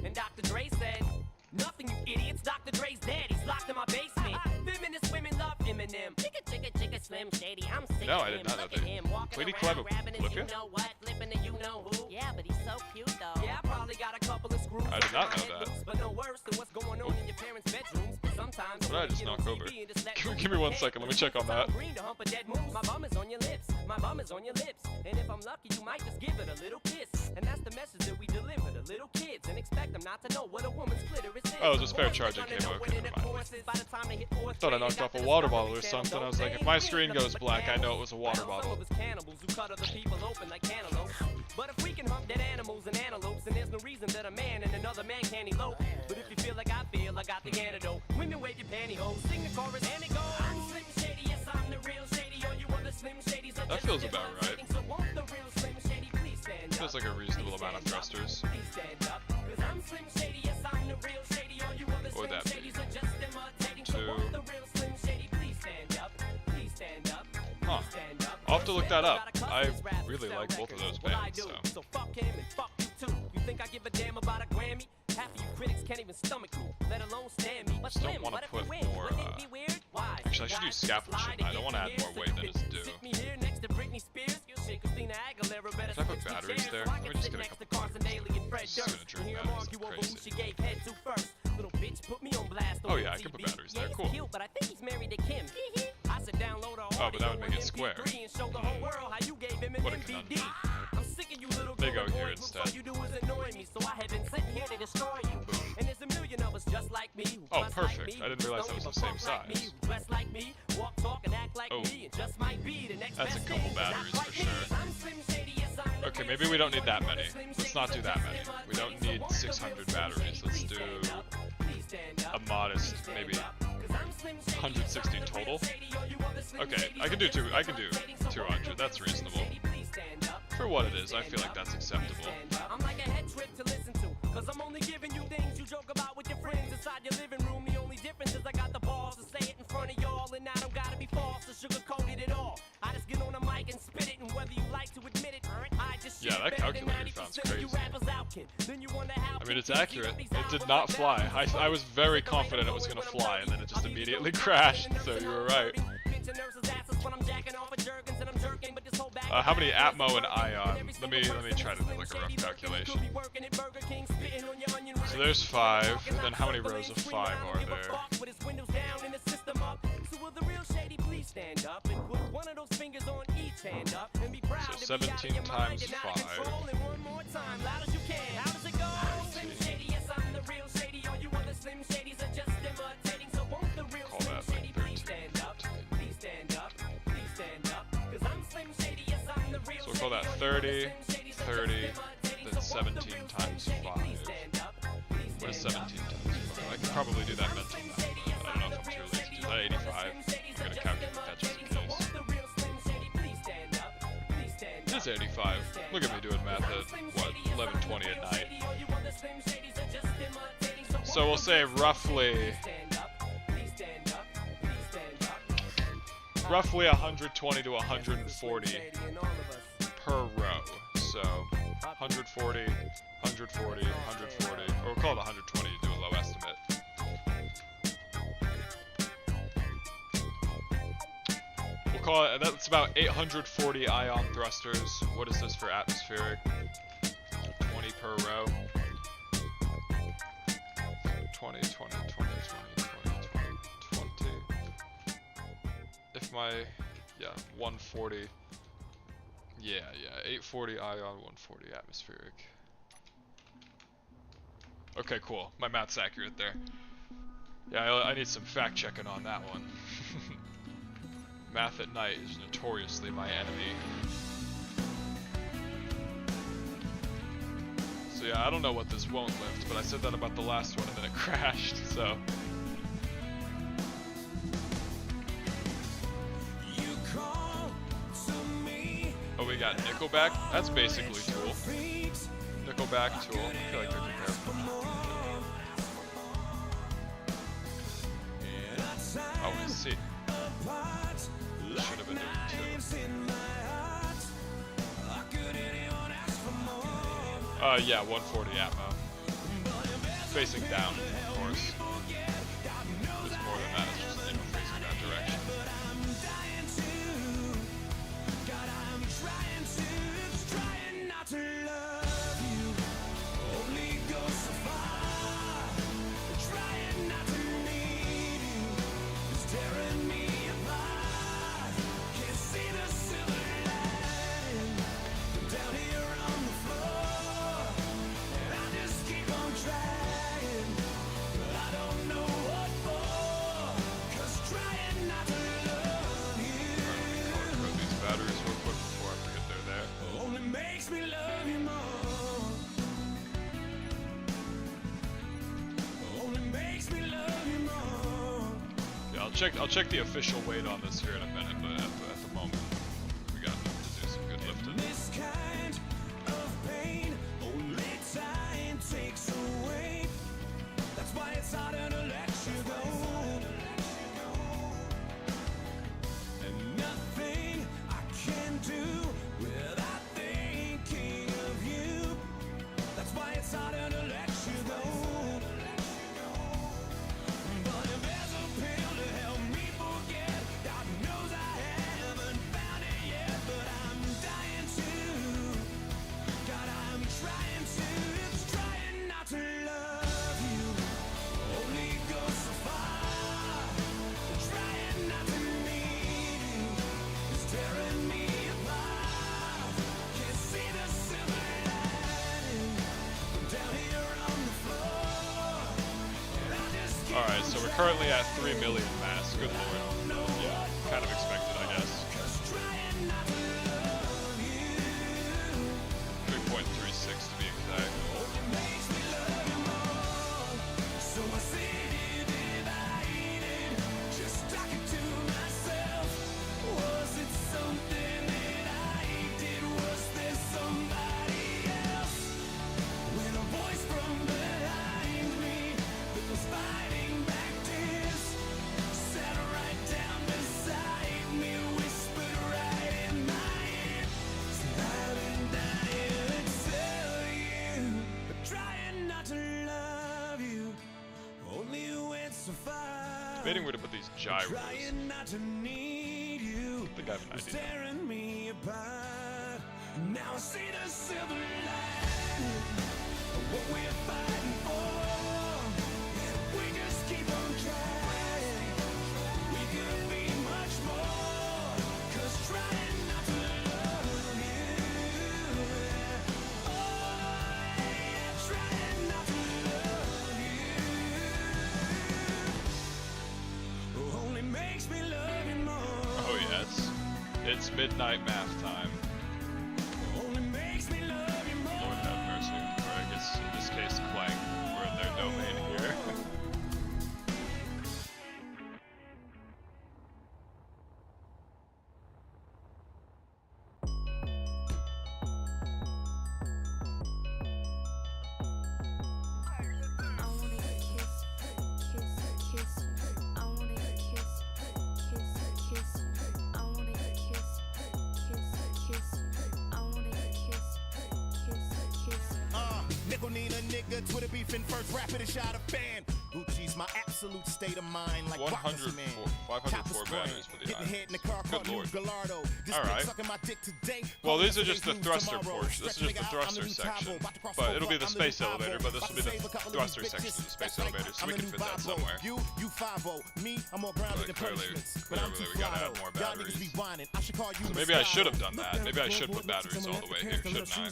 A: And Dr. Dre said, nothing, you idiots. Dr. Dre's dead. He's locked in my basement. Feminist women love Eminem. Chicka, Slim Shady. I'm sick
B: No,
A: of
B: I
A: him.
B: did not know
A: Look at
B: that.
A: him walking
B: Lady
A: around,
B: Clever
A: grabbing his
B: Flip
A: you
B: ya?
A: know what, flipping the you know who. Yeah, but he's so cute though. Yeah, I probably got a couple of screws.
B: I did not know
A: in my
B: that.
A: head loose, but no worse than what's going on in your parents' bedrooms. Sometimes
B: What did I just
A: you
B: knock
A: get on
B: over?
A: TV and just let
B: Give me 1 second, let me check on that.
A: Green to hump a dead moose. My bum is on your lips. My bum is on your lips. And if I'm lucky, you might just give it a little kiss. And that's the message that we deliver to little kids and expect them not to know what a woman's clitoris is.
B: Oh, it was a spare charge that came out. Okay, never mind. Thought I knocked off a water bottle or something. I was like, if my screen goes black, I know it was a water bottle.
A: Cannibals who cut other people open like cantaloupes. But if we can hump dead animals and antelopes, then there's no reason that a man and another man can't elope. But if you feel like I feel, I got the antidote. Women wave your pantyhose, sing the chorus, and it goes. I'm Slim Shady, yes, I'm the real Shady. All you other Slim Shadys are
B: That
A: just
B: feels about right.
A: imitating. So won't the real Slim Shady please stand up?
B: Feels like a reasonable amount of thrusters.
A: Please stand up. 'Cause I'm Slim Shady, yes, I'm the real Shady. All you other
B: What would
A: Slim
B: that be?
A: Shadys are just imitating. So
B: Two.
A: won't the real Slim Shady please stand up? Please stand up.
B: Huh.
A: Please stand up.
B: I'll have to look that up.
A: Gotta cuss
B: I
A: this rap
B: really
A: sell
B: like both of
A: records.
B: those
A: Well, I
B: bands,
A: do. So fuck him and fuck you too. You think I give a damn about a Grammy? Half of you critics can't even stomach me, let alone stand me. But
B: Just don't
A: Slim,
B: wanna
A: what if
B: put
A: we win?
B: more,
A: Wouldn't it be weird? Why?
B: Actually, I should use scaffold shit. I don't want to add more weight than is due.
A: Sit me here next to Britney Spears. Shit, Christina Aguilera better
B: Should I put
A: switch me
B: batteries
A: chairs
B: there?
A: so I
B: Let me
A: can
B: just
A: sit
B: get a
A: next to
B: couple
A: Carson Daly and Fred
B: Just gonna
A: Durst.
B: drink
A: And hear 'em
B: batteries
A: argue
B: like
A: over who
B: crazy.
A: she gave head to first. Little bitch put me on blast.
B: Oh,
A: on
B: yeah, I
A: TV.
B: can put batteries
A: Yeah,
B: there.
A: he's
B: Cool.
A: cute, but I think he's married to Kim. I said download our
B: Oh, but that would make
A: audio
B: it
A: on
B: square.
A: MP3 and show the whole world how you gave him an
B: What a
A: MVD.
B: conundrum.
A: I'm sick of you little
B: They go
A: girl
B: here
A: boys, but
B: instead.
A: all you do is annoy me, so I have been sitting here to destroy you. And there's a million of us just like me. Who
B: Oh,
A: bust
B: perfect.
A: Like me,
B: I didn't
A: who
B: realize
A: don't
B: that was
A: give
B: the
A: a
B: same
A: fuck like me,
B: size.
A: who dress like me, walk, talk, and act like
B: Oh.
A: me, and just might be the next
B: That's a
A: best
B: couple
A: thing.
B: batteries
A: Not
B: for
A: like me.
B: sure.
A: I'm Slim Shady, yes, I'm the
B: Okay,
A: real
B: maybe we don't need
A: Shady.
B: that many. Let's not do that many. We don't need 600 batteries. Let's do a modest, maybe 160 total. Okay, I can do 200. That's reasonable. For what it is, I feel like that's acceptable.
A: I'm like a head trip to listen to, cause I'm only giving you things you joke about with your friends inside your living room. The only difference is I got the balls to say it in front of y'all, and I don't gotta be false or sugarcoated at all. I just get on the mic and spit it, and whether you like to admit it, I just
B: Yeah, that calculator sounds crazy.
A: I
B: I mean, it's accurate. It did not fly. I was very confident it was gonna fly, and then it just immediately crashed, so you were right. How many Atmo and Ion? Let me try to do like a rough calculation. So there's 5, and then how many rows of 5 are there? So 17 times 5. Call that like 13. So we'll call that 30, 30, then 17 times 5. What is 17 times 5? I could probably do that mental math, but I don't know if I'm too lazy to do that. 85. I'm gonna calculate that just in case. It is 85. Look at me doing math at, what, 11:20 at night. So we'll say roughly 120 to 140 per row. So 140, 140, 140, or we'll call it 120 to do a low estimate. We'll call it, that's about 840 ion thrusters. What is this for atmospheric? 20 per row. 20, 20, 20, 20, 20, 20, 20. If my, yeah, 140. Yeah, 840 ion, 140 atmospheric. Okay, cool. My math's accurate there. Yeah, I need some fact checking on that one. Math at night is notoriously my enemy. So yeah, I don't know what this won't lift, but I said that about the last one and then it crashed, so. got Nickelback. That's basically Tool. Nickelback, Tool. I feel like they're comparable. Oh, I see. Should have been doing 2. Yeah, 140 Atmo. Facing down, of course. It's more than that, it's just, you know, facing that direction. I'll check the official weight on this here in a minute, but at the moment, we got enough to do some good lifting.
D: This kind of pain, only time takes away. That's why it's harder to let you go. And nothing I can do without thinking of you. That's why it's harder to let you go. But if there's a pill to help me forget, God knows I haven't found it yet. But I'm dying to, God, I'm trying to, it's trying not to love you. Only go so far, trying not to need you. It's tearing me apart. Can't see the silver lining. I'm down here on the floor, and I just keep
B: Alright, so we're currently at 3 million mass. Good lord. Yeah, kind of expected, I guess. 3.36 to be exact.
D: so I sit divided, just talking to myself. Was it something that I did? Was there somebody else? When a voice from behind me that was fighting back tears sat right down beside me, whispered right in my ear, said I've been dying to tell you, but trying not to love you, only went so far.
B: Debating where to put these gyros.
D: Trying not to need you.
B: I think I have an
D: was
B: idea.
D: tearing me apart. Now I see the silver lining of what we're fighting for. And if we just keep on trying, we could be much more. 'Cause trying not to love you, oh yeah, trying not to love you only makes me love you more.
B: Oh yeah, it's midnight math time.
D: Only makes me love you more.
B: Lord have mercy. Or I guess in this case, Clank. We're in their domain here.
E: I wanna kiss, kiss you. I wanna kiss, kiss you. I wanna kiss, kiss you. I wanna kiss, kiss you.
F: Nickel need a nigga, Twitter beefing first rapid and shot a fan. Gucci's my absolute state of mind, like
B: 104
F: man.
B: 504 batteries for the
F: Getting
B: eye.
F: hit in the car,
B: Good
F: caught new
B: lord.
F: Gallardo. This
B: Alright.
F: bitch sucking my dick today.
B: Well,
F: call
B: these are
F: yesterday's
B: just the
F: news
B: thruster
F: tomorrow.
B: portion. This is just the
F: Stretch nigga out, I'm
B: thruster
F: new
B: section.
F: Cabo. About to cross
B: But
F: over,
B: it'll be the
F: I'm
B: space
F: new
B: elevator,
F: Cabo.
B: but this will be
F: About to
B: the
F: save a couple of
B: thruster
F: these
B: section of the
F: bitches.
B: space
F: That's right,
B: elevator, so
F: I'm
B: we
F: the
B: can
F: new
B: fit that
F: Bobo.
B: somewhere.
F: You 5-0. Me, I'm more grounded than
B: Clearly-
F: punishments. But I'm
B: clearly
F: too
B: we gotta add
F: fly,
B: more
F: though. Y'all niggas be
B: batteries.
F: whining. I should call you
B: So maybe I should have
F: Moscato.
B: done that. Maybe I should put batteries all the way here, shouldn't I?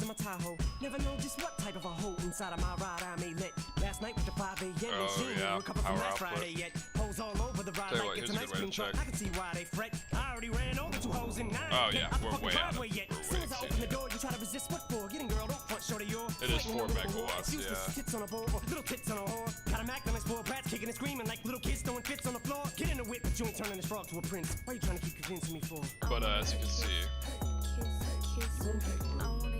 A: Never know just what type of a hole inside of my ride I may let. Last night with the 5 a.m.
B: Oh,
A: machine,
B: yeah,
A: recover from
B: power
A: last
B: output.
A: Friday yet. Hoes all over the ride
B: Tell you
A: like
B: what,
A: it's
B: here's
A: a
B: a
A: nice
B: good way
A: clean
B: to
A: truck.
B: check.
A: I can see why they fret. I already ran over 2 hoes in 9.
B: Oh, yeah,
A: Out the
B: we're
A: fucking
B: way out of-
A: driveway yet.
B: we're
A: Soon
B: way
A: as I
B: exceeding
A: open the
B: it.
A: door, you try to resist. What for? Getting girl, don't front, show to your.
B: It is 4 megawatts,
A: Useless
B: yeah.
A: tits on a board, little tits on a whore. Got a Mac on his floor, brats kicking and screaming like little kids throwing fits on the floor. Get in the whip, but you ain't turning this frog to a prince. Why you trying to keep convincing me for?
B: But as you can see,
E: Kiss,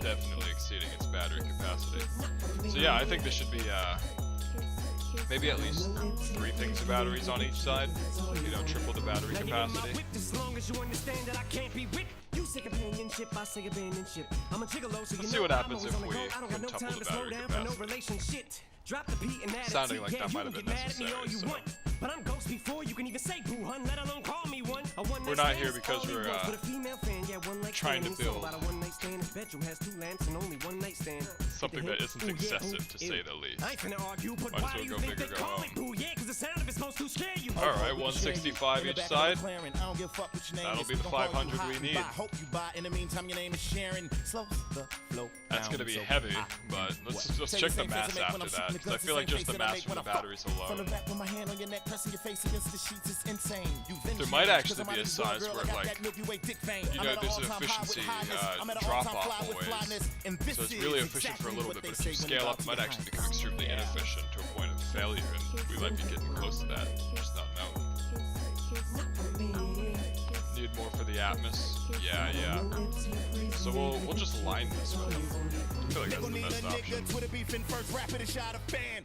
B: definitely exceeding its battery capacity. So yeah, I think there should be maybe at least 3 things of batteries on each side. You know, triple the battery capacity.
A: As long as you understand that I can't be whipped. You say companionship, I say abandonship. I'm a gigolo, so
B: Let's see what happens if we
A: I don't
B: can
A: got no
B: double
A: time
B: the
A: to slow
B: battery
A: down for no
B: capacity.
A: relationship. Drop the P and add
B: Sounding
A: a T.
B: like
A: Yeah,
B: that
A: you
B: might have
A: can
B: been
A: get mad at me all
B: necessary,
A: you
B: so-
A: want. But I'm ghost before you can even say boo hun, let alone call me one. A one
B: We're
A: night
B: not
A: stand
B: here
A: is
B: because
A: all he
B: we're,
A: wants, but a female fan, yeah, one night
B: trying
A: stand.
B: to
A: He's all
B: build
A: about a one night stand. His bedroom has 2 lamps and only one night stand.
B: Something that isn't
A: Ooh, yeah,
B: excessive, to
A: ooh,
B: say
A: ew.
B: the least.
A: I ain't finna argue, but
B: Might as
A: why
B: well
A: do
B: go
A: you think
B: big or
A: they
B: go
A: call
B: home.
A: it boo? Yeah, cause the sound of it's supposed to scare you.
B: Alright, 165 each side. That'll be the 500 we need.
F: Hope you buy. In the meantime, your name is Sharon. Slow the flow.
B: That's gonna be heavy, but let's check the mass after that, because I feel like just the mass from the batteries
F: From the
B: alone.
F: back with my hand on your neck, pressing your face against the sheets is insane. You then
B: There might
F: change,
B: actually
F: 'cause I'm
B: be a
F: out of this
B: size
F: girl,
B: where,
F: I got
B: like,
F: that Milky Way dick vein.
B: you
F: I'm
B: know,
F: at an
B: there's an
F: all-time high with
B: efficiency,
F: highness. I'm at an
B: drop-off
F: all-time fly with
B: always.
F: flyness. And this
B: So it's
F: is
B: really efficient for a
F: exactly
B: little
F: what
B: bit, but
F: they
B: if you
F: say when
B: scale
F: you're
B: up, it might
F: about to
B: actually
F: be
B: become extremely inefficient to a point of failure, and we might be getting close to that, just not knowing. Need more for the Atmos? Yeah. So we'll just line this with them. I feel like that's the
F: Need a
B: best
F: nigga,
B: option.
F: Twitter beefing first, rapid and shot a fan.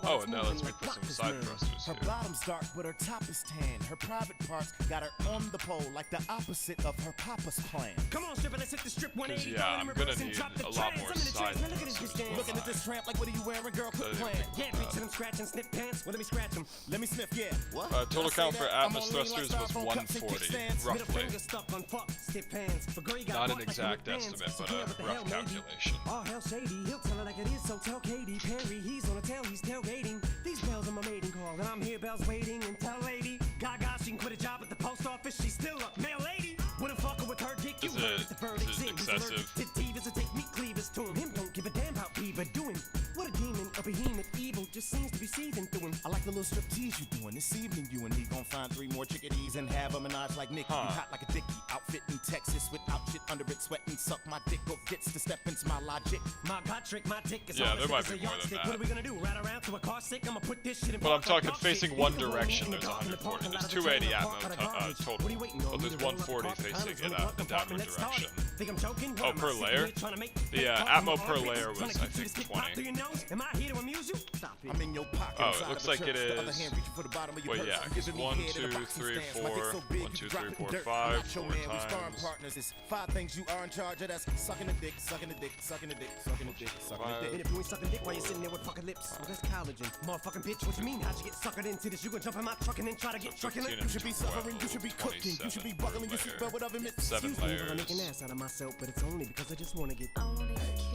B: Oh, and now let's make for some side thrusters
F: Her
B: here.
F: bottom's dark, but her top is tan. Her private parts got her on the pole, like the opposite of her papa's plan.
A: Come on, stripper, let's hit the strip 180.
B: Yeah, I'm gonna need a lot more side
A: Look at this
B: thrusters.
A: dance.
F: Looking at this tramp like, what are you wearing, girl? Quit playing.
A: Yeah, bitch, and I'm scratching snip pants. Well, let me scratch them.
F: Let me sniff, yeah. What?
B: Total
F: Did I say
B: count for
F: that? I'm
B: Atmos
F: on lean
B: thrusters
F: like
B: was
F: styrofoam cups and
B: 140,
F: kickstands.
A: Middle
B: roughly.
A: finger stuck on fuck, stiff pants. For girl, you got
B: Not
A: bought
B: an
A: like
B: exact
A: the bands.
B: estimate,
A: So
B: but
A: yeah,
B: a
A: what the
B: rough
A: hell, maybe?
B: calculation.
A: Oh, hell shady. He'll tell her like it is, so tell Katy Perry. He's on a tail, he's tailgating. These bells are my mating call, and I'm here, bells waiting. And tell lady Gaga she can quit a job at the post office. She's still a mail lady. When I'm fucking with her dick, you
B: Is
A: heard
B: it-
A: the verdict.
B: is it
A: He's allergic
B: excessive?
A: to divas to take meat cleavers to him. Him don't give a damn about Bieber. Do him. What a demon, a behemoth, evil just seems to be seething through him.
F: I like the little striptease you doing this evening. You and me gon' find 3 more chickadees and have a menage like Nicki.
B: Huh.
F: You hot like a dicky, outfit in Texas without shit under it, sweating. Suck my dick, go gets to step into my logic.
A: My God trick, my dick is
B: Yeah,
A: all
B: there
A: the
B: might
A: sick
B: be
A: as a
B: more than
A: yardstick.
B: that.
A: What are we gonna do? Ride around to a car sick? I'ma put this shit in
B: But I'm
A: park
B: talking
A: like
B: facing
A: shit.
B: one
A: You can roll
B: direction,
A: in the
B: there's
A: dark in the
B: 140.
A: park, a lot
B: There's
A: of the
B: 280
A: trailer
B: Atmo
A: park out of garbage.
B: total.
A: What are you waiting on?
B: But there's
A: Me to roll up the
B: 140
A: park,
B: facing
A: tunnels
B: in
A: in the
B: a
A: park compartment,
B: downward
A: let's start it.
B: direction.
A: Think I'm joking?
B: Oh,
A: What am I
B: per
A: sitting
B: layer?
A: here trying to make
B: The,
A: fake talk
B: Atmo
A: from my
B: per
A: armpits?
B: layer was,
A: Trying to
B: I
A: keep you
B: think,
A: to stick
B: 20.
A: pop through your nose? Am I here to amuse you? Stop it.
F: I'm in your pocket.
B: Oh, it
F: inside
B: looks
F: of a
B: like
F: church.
B: it
F: The other
B: is-
F: hand reaching for the bottom of your
B: Well,
F: purse.
B: yeah,
F: I'm
B: 'cause
F: giving me
B: 1,
F: head in a
B: 2,
F: boxing
B: 3,
F: stance. My dick
B: 4,
F: so big,
B: 1,
F: you
B: 2,
F: drop
B: 3,
F: it in
B: 4,
F: dirt.
B: 5,
F: I'm not your
B: 4
F: man, we sparring
B: times.
F: partners. It's 5 things you are in charge of. That's sucking the dick, sucking the dick, sucking the dick, sucking the dick, sucking the dick.
A: And if you ain't sucking dick while you're sitting there with fucking lips, well, that's collagen. Motherfucking bitch, what you mean? How'd you get suckered into this? You gonna jump in my truck and then try to get truculent?
B: 15
F: You should be
B: and 12,
F: suffering, you should be cooking, you should be
B: 27
F: buckling your
B: layer.
F: seatbelt with oven mitts.
B: 7
A: Excuse me if I make an
B: layers.
A: ass out of myself, but it's only because I just wanna get.
E: I wanna kiss,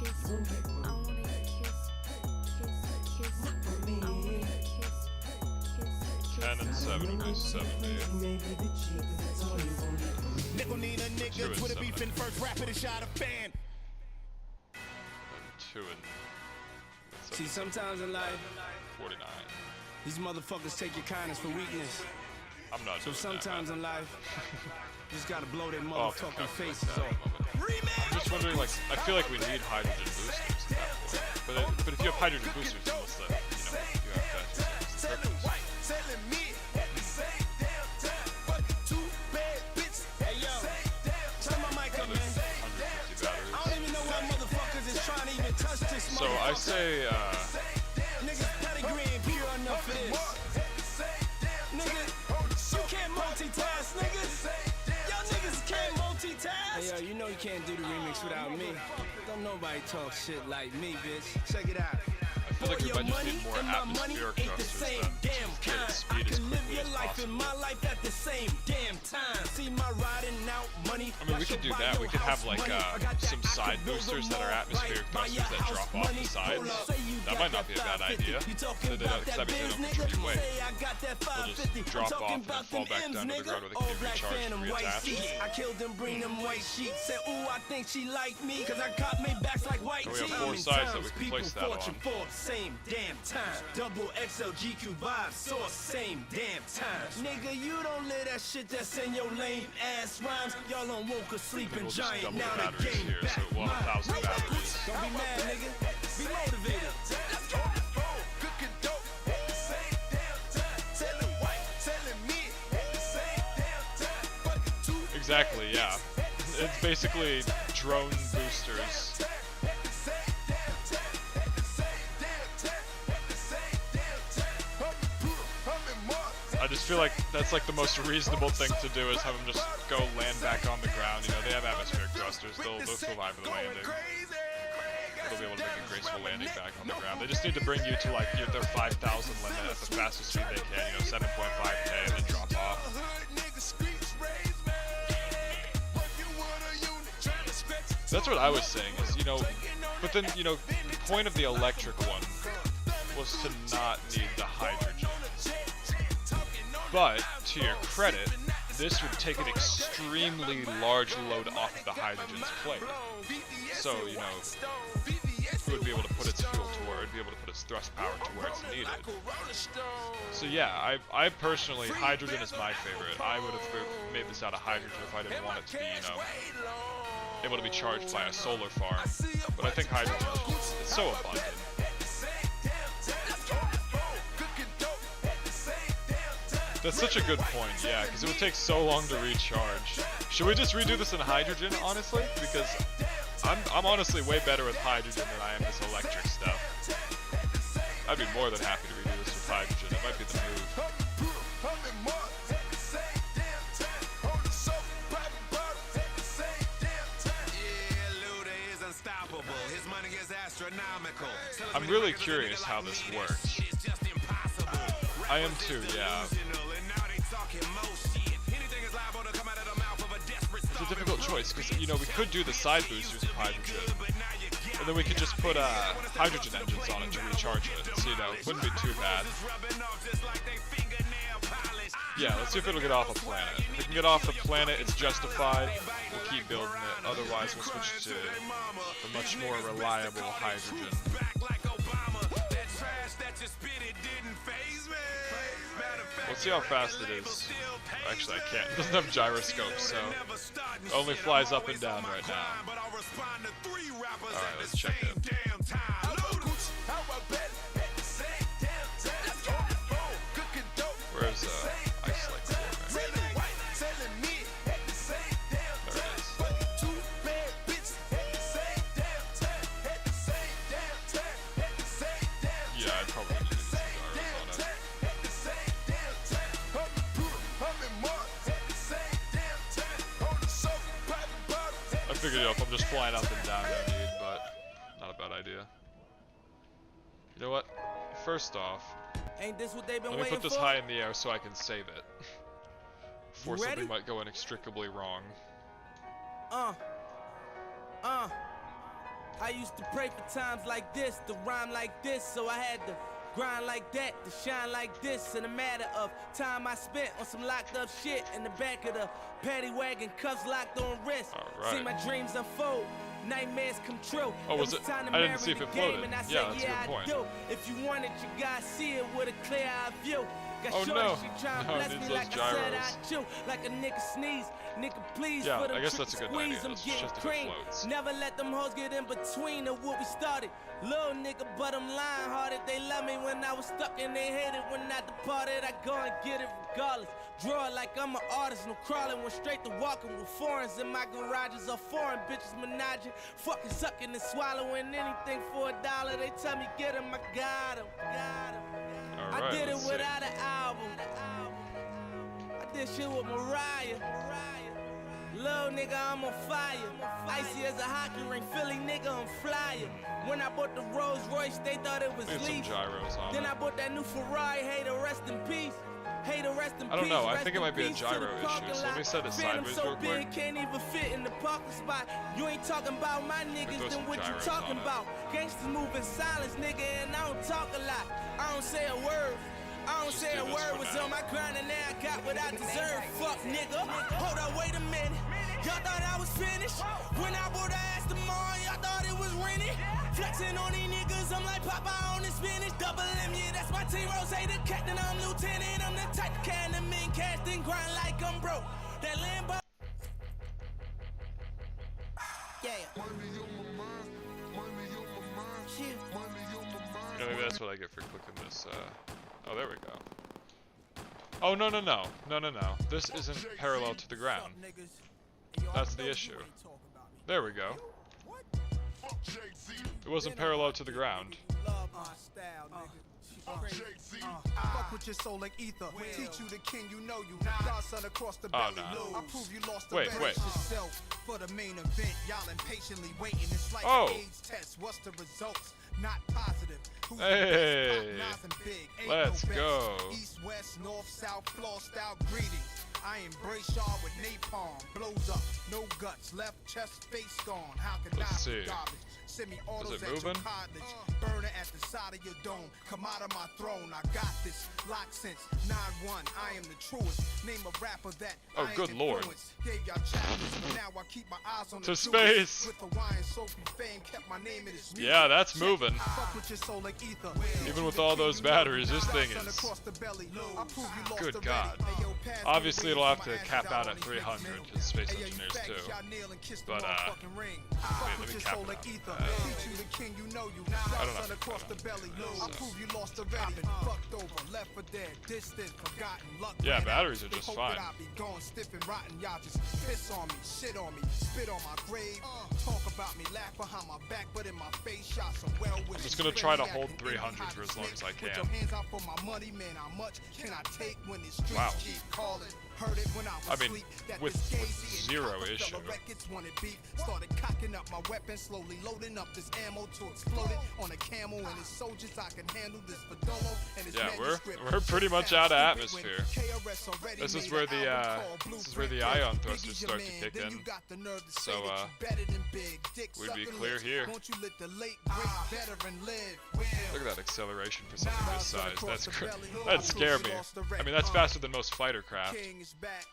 E: kiss, kiss. I wanna kiss, kiss,
B: 10 and 7 would be 70.
F: Nickel need a
B: Two
F: nigga,
B: and
F: Twitter
B: 7.
F: beefing first, rapid and shot a fan.
B: And 2 and
G: See, sometimes in life,
B: 49.
G: these motherfuckers take your kindness for weakness.
B: I'm not
G: So
B: doing
G: sometimes
B: that,
G: in life, you just gotta blow their
B: man. Oh, for
G: motherfucking
B: fuck's
G: faces
B: sake,
G: off.
B: I'm just wondering, like, I feel like we need hydrogen boosters at that point. But if you have hydrogen boosters, you must let, you have that.
G: Hey yo, turn my mic up, man.
B: 150
G: I don't
B: batteries.
G: even know why motherfuckers is trying to even touch this
B: So I
G: motherfucker.
B: say,
G: Niggas pedigree ain't pure enough for this. Nigga, you can't multitask, niggas. Y'all niggas can't multitask. Hey yo, you know you can't do the remix without me. Don't nobody talk shit like me, bitch. Check it out.
B: I feel like we
G: Your
B: might just
G: money
B: need more
G: and my money
B: atmospheric
G: ain't the
B: thrusters
G: same
B: then.
G: damn
B: Just get
G: kind.
B: it
G: I
B: speed as
G: can live
B: quickly
G: your
B: as
G: life and
B: possible.
G: my life at the same damn time. See my riding out money.
B: I mean, we could do that. We could have, like, some side boosters that are atmospheric thrusters that drop off the sides. That might not be a bad idea. So that means they don't contribute weight. They'll just drop off and then fall back down to the ground where they can be recharged and reattached.
G: I killed them, bring them white sheets. Said, ooh, I think she like me. Cause I got me backs like white
B: So we have
G: tees.
B: 4 sides that we can place that
G: Fortune
B: on.
G: Forbes, same damn time. Double XL GQ vibe, source, same damn time. Nigga, you don't live that shit that's in your lame ass rhymes. Y'all on woke or sleeping
B: We'll just
G: giant.
B: double
G: Now
B: the
G: the
B: batteries
G: game
B: here,
G: back.
B: so we'll have 1,000 batteries.
G: Don't be mad, nigga. Be motivated. Let's go.
B: Exactly, yeah. It's basically drone boosters. I just feel like that's like the most reasonable thing to do is have them just go land back on the ground. You know, they have atmospheric thrusters. They'll survive the landing. They'll be able to make a graceful landing back on the ground. They just need to bring you to like their 5,000 limit at the fastest speed they can. You know, 7.5K and then drop off. That's what I was saying is, you know, but then, you know, the point of the electric one was to not need the hydrogen. But, to your credit, this would take an extremely large load off of the hydrogen's plate. So, you know, it would be able to put its fuel to where it'd be able to put its thrust power to where it's needed. So yeah, I personally, hydrogen is my favorite. I would have made this out of hydrogen if I didn't want it to be, you know, able to be charged by a solar farm. But I think hydrogen is so abundant. That's such a good point, yeah, because it would take so long to recharge. Should we just redo this in hydrogen, honestly? Because I'm honestly way better with hydrogen than I am this electric stuff. I'd be more than happy to redo this with hydrogen. It might be the move. I'm really curious how this works. I am too, yeah. It's a difficult choice, because, you know, we could do the side boosters of hydrogen, and then we could just put hydrogen engines on it to recharge it, so, you know, it wouldn't be too bad. Yeah, let's see if it'll get off a planet. If it can get off the planet, it's justified. We'll keep building it, otherwise we'll switch to the much more reliable hydrogen. Let's see how fast it is. Actually, I can't. It doesn't have gyroscopes, so it only flies up and down right now. Alright, let's check it. Where's Ice Lake Forming? Yeah, I'd probably need to do some gyros on it. I figured, if I'm just flying up and down, no need, but not a bad idea. You know what? First off,
G: Ain't this what they've been
B: let me
G: waiting
B: put this
G: for?
B: high in the air so I can save it. Before something might go inextricably wrong.
G: I used to pray for times like this, to rhyme like this, so I had to grind like that, to shine like this. In a matter of time I spent on some locked up shit in the back of the paddy wagon, cuffs locked on wrist.
B: Alright.
G: See my dreams unfold, nightmares come true.
B: Oh, was it?
G: Time to
B: I didn't
G: marry
B: see if
G: the
B: it
G: game,
B: floated.
G: and I
B: Yeah,
G: said,
B: that's a good point.
G: I do. If you want it, you gotta see it with a clear eye view. Got
B: Oh,
G: shorty,
B: no.
G: she tryna
B: No, it
G: bless
B: needs
G: me
B: those
G: like I said
B: gyros.
G: I chew. Like a nigga sneeze, nigga please.
B: Yeah,
G: for them
B: I guess that's
G: tricks
B: a good
G: squeeze,
B: idea.
G: I'm
B: It's
G: getting
B: just if it
G: cream.
B: floats.
G: Never let them hoes get in between of what we started. Little nigga, but I'm lying hearted. They love me when I was stuck and they hated when I departed. I go and get it regardless. Draw it like I'm an artist, no crawling. Went straight to walking with foreigns in my garages. Are foreign bitches menaging, fucking sucking and swallowing anything for $1. They tell me get him, I got him.
B: Alright,
G: I did it
B: let's see.
G: without an album. I did shit with Mariah. Little nigga, I'm on fire. Icy as a hockey ring, Philly nigga, I'm flyer. When I bought the Rolls Royce, they thought it was
B: Get some
G: leaf.
B: gyros on
G: Then
B: it.
G: I bought that new Ferrari, hey to rest in peace. Hey to rest in peace.
B: I don't know, I
G: rest
B: think it
G: in
B: might be a
G: peace to
B: gyro
G: the
B: issue,
G: parking
B: so let me
G: lot.
B: set it
G: Phantom
B: sideways
G: so
B: real quick.
G: big, can't even fit in the parking spot. You ain't talking about my niggas,
B: throw
G: then
B: some
G: what you
B: gyros
G: talking
B: on it.
G: about? Gangsters move in silence, nigga, and I don't talk a lot. I don't say a word. I don't
B: Just
G: say
B: do
G: a
B: this
G: word,
B: for
G: was
B: now.
G: on my grind and now I got what I deserve. Fuck nigga, hold up, wait a minute. Y'all thought I was finished? When I bought the ass tomorrow, y'all thought it was rented? Flexing on these niggas, I'm like Popeye on the spinach. Double M, yeah, that's my team. Rose, the captain, I'm lieutenant. I'm the type of kind of men cast and grind like I'm broke. That Lambo. Yeah.
B: You know, maybe that's what I get for clicking this, oh, there we go. Oh, no. This isn't parallel to the ground. That's the issue. There we go. It wasn't parallel to the ground.
G: Love my style, nigga. Fuck with your soul like ether. Teach you the king, you know you. Godson across the belly.
B: no.
G: I prove you lost the
B: Wait,
G: bet.
B: wait.
G: Yourself for the main event. Y'all impatiently waiting. It's like
B: Oh.
G: an AIDS test. What's the results? Not positive. Who's
B: Hey.
G: the best? Pop, Nas, and Big. Ain't
B: Let's
G: no bets.
B: go.
G: East, west, north, south, floor style greetings. I embrace y'all with napalm. Blows up, no guts, left chest, face gone. How can
B: Let's
G: I
B: see.
G: be garbage? Semi-autos
B: Is it
G: at your
B: moving?
G: cottage. Burner at the side of your dome. Come out of my throne. I got this. Locked since 9-1. I am the truest. Name a rapper that
B: Oh,
G: I
B: good
G: ain't
B: lord.
G: influenced. Gave y'all chapters, but now I keep my eyes on
B: To
G: the
B: space.
G: With Hawaiian Sophie fame, kept my name in his music.
B: Yeah, that's
G: Check.
B: moving.
G: Fuck with your soul like ether.
B: Even with all those batteries, this thing
G: Godson
B: is-
G: across the belly. I prove you lost
B: Good
G: already.
B: God.
G: Hey, yo, pass me
B: Obviously,
G: the
B: it'll
G: weed,
B: have
G: my
B: to
G: ass
B: cap
G: is
B: out
G: on
B: at
G: these
B: 300
G: niggas.
B: to Space
G: Hey, yo, you
B: Engineers
G: faggots,
B: too.
G: y'all kneel and kiss the
B: But,
G: motherfucking ring.
B: wait,
G: Fuck
B: let
G: with
B: me
G: your
B: cap
G: soul
B: it
G: like
B: out.
G: ether. Teach you the king, you know you.
B: I don't
G: Godson
B: have to
G: across
B: cut
G: the
B: it.
G: belly.
B: It's,
G: I prove you lost already. Fucked over, left for dead, distant, forgotten. Luck
B: Yeah,
G: ran out.
B: batteries are
G: They
B: just
G: hope
B: fine.
G: that I be gone stiff and rotten. Y'all just piss on me, shit on me, spit on my grave. Talk about me, laugh behind my back, but in my face, shot some well wishes.
B: I'm just gonna try to hold 300 for as long as I
G: Put your
B: can.
G: hands out for my money, man. How much can I take when the streets
B: Wow.
G: keep calling? Heard it when I was
B: I mean,
G: asleep. That
B: with
G: this Gazy and
B: zero
G: Rockefeller
B: issue.
G: Records wanted beef. Started cocking up my weapon, slowly loading up this ammo to explode it on a camel and his soldiers. I can handle this Fadolo and his
B: Yeah,
G: manuscript.
B: we're pretty much out of atmosphere.
G: KRS already
B: This is
G: made
B: where
G: an
B: the,
G: album called
B: this is where the
G: Blueprint.
B: ion thrusters
G: Biggie's your
B: start to
G: man,
B: kick
G: then
B: in.
G: you got the nerve to
B: So,
G: say that you better than Big Dick
B: we'd be
G: sucking
B: clear
G: lips.
B: here.
G: Won't you let the late great veteran live?
B: Look at that acceleration for something this size. That's
G: the
B: crazy.
G: belly.
B: That scared me. I mean, that's faster than most fighter craft.
G: King is back.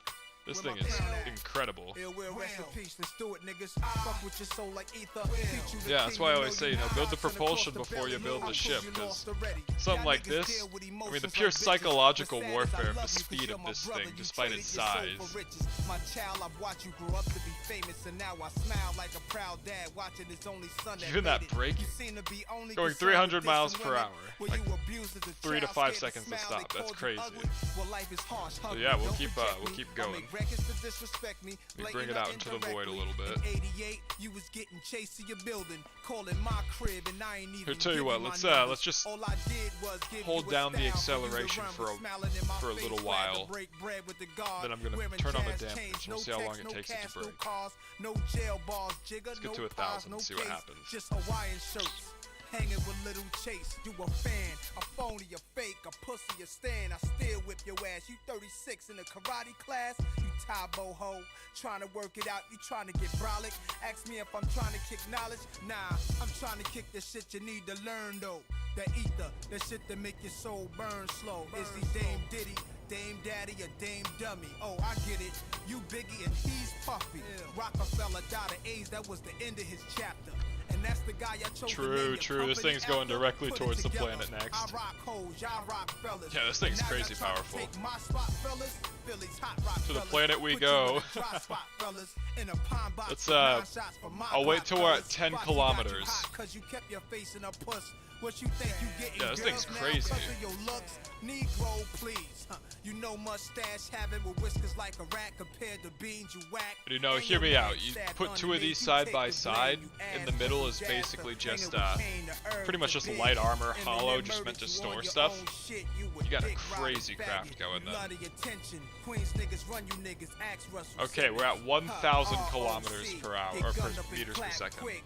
B: This
G: Where
B: thing
G: my
B: is
G: pen at?
B: incredible.
G: Ill will, rest in peace, let's do it, niggas. Fuck with your soul like ether. Teach you the
B: Yeah, that's
G: king,
B: why I
G: you
B: always
G: know
B: say,
G: you
B: you know, build the
G: Godson
B: propulsion
G: across
B: before you
G: belly.
B: build
G: I
B: the
G: prove
B: ship,
G: you
B: 'cause
G: lost already.
B: something
G: Y'all
B: like
G: niggas
B: this,
G: deal with
B: I mean, the
G: emotions
B: pure
G: like bitches.
B: psychological
G: But sad as I
B: warfare of
G: love
B: the
G: you 'cause
B: speed
G: you're
B: of
G: my
B: this
G: brother,
B: thing,
G: you
B: despite
G: traded
B: its
G: your soul
B: size.
G: for riches. My child, I've watched you grow up to be famous, and now I smile like a proud dad watching his only son that
B: Even that
G: made it.
B: braking.
G: You seem to be only
B: Going
G: concerned
B: 300
G: with
B: miles
G: dissing
B: per
G: women.
B: hour.
G: Were
B: Like,
G: you abused as a
B: 3 to
G: child,
B: 5
G: scared
B: seconds to
G: smile,
B: stop.
G: they
B: That's
G: called you
B: crazy.
G: ugly? Well, life is harsh.
B: So
G: hug
B: yeah,
G: me,
B: we'll
G: don't
B: keep,
G: reject
B: we'll
G: me.
B: keep
G: I
B: going.
G: make records to disrespect me,
B: We bring
G: blatant
B: it
G: or
B: out into the void a
G: indirectly.
B: little bit.
G: In 88, you was getting chased to your building, calling my crib, and I ain't even
B: Here, tell you
G: give
B: what,
G: my
B: let's
G: numbers.
B: just
G: All I did was give
B: hold
G: you a
B: down the
G: style for you to
B: acceleration
G: run
B: for
G: with, smiling in my
B: a
G: face,
B: little
G: glad to
B: while.
G: break bread with the God.
B: Then I'm gonna
G: Wearing
B: turn on the
G: jazz
B: dampers,
G: chains,
B: and we'll
G: no
B: see how long
G: text,
B: it
G: no
B: takes it to
G: cash,
B: break.
G: No cars, no jail bars, jigger,
B: Let's get
G: no
B: to 1,000
G: pies,
B: and
G: no
B: see what
G: case,
B: happens.
G: just Hawaiian shirts. Hanging with little Chase, you a fan, a phony, a fake, a pussy, a stand. I still whip your ass. You 36 in a karate class, you Tybo ho. Trying to work it out, you trying to get brolic. Ask me if I'm trying to kick knowledge. Nah, I'm trying to kick the shit you need to learn though. That ether, that shit that make your soul burn slow. Is he Dame Diddy, Dame Daddy, or Dame Dummy? Oh, I get it. You Biggie and he's Puffy. Rockefeller died of AIDS, that was the end of his chapter. And that's the guy I chose to
B: True,
G: name your
B: true. This
G: company
B: thing's going
G: after.
B: directly
G: Put it
B: towards the
G: together.
B: planet next.
G: I rock hoes, y'all rock fellas.
B: Yeah, this thing's
G: Now y'all
B: crazy
G: trying to
B: powerful.
G: take my spot, fellas. Philly's hot rock
B: To the
G: fellas.
B: planet we
G: Put you
B: go.
G: in a dry spot, fellas. In a pine box
B: Let's,
G: with 9 shots for my
B: I'll wait
G: block,
B: till we're at
G: fellas.
B: 10
G: Foxy
B: kilometers.
G: got you hot 'cause you kept your face in a puss. What you think you getting
B: Yeah, this thing's
G: girls now
B: crazy.
G: 'cause of your looks? Negro, please. You know mustache having with whiskers like a rat compared to beans you whack.
B: But you know,
G: And
B: hear
G: your
B: me
G: man
B: out. You
G: sat
B: put two of
G: underneath,
B: these
G: you
B: side
G: take
B: by
G: the
B: side.
G: blame, you
B: In the
G: ass
B: middle
G: with
B: is
G: the
B: basically
G: jazzer,
B: just
G: hanging with Kane, the herb,
B: pretty much
G: the
B: just a
G: big.
B: light armor,
G: And then
B: hollow,
G: they
B: just
G: murdered
B: meant to
G: you
B: store
G: on your
B: stuff.
G: own shit. You
B: You got a
G: dick
B: crazy
G: riding
B: craft
G: faggot.
B: going
G: You
B: then.
G: love the attention. Queens niggas run you niggas. Ask Russell
B: Okay, we're at
G: Simmons.
B: 1,000
G: ROC,
B: kilometers per hour,
G: get
B: or per
G: gunned up and
B: meters per
G: clap
B: second.
G: quick.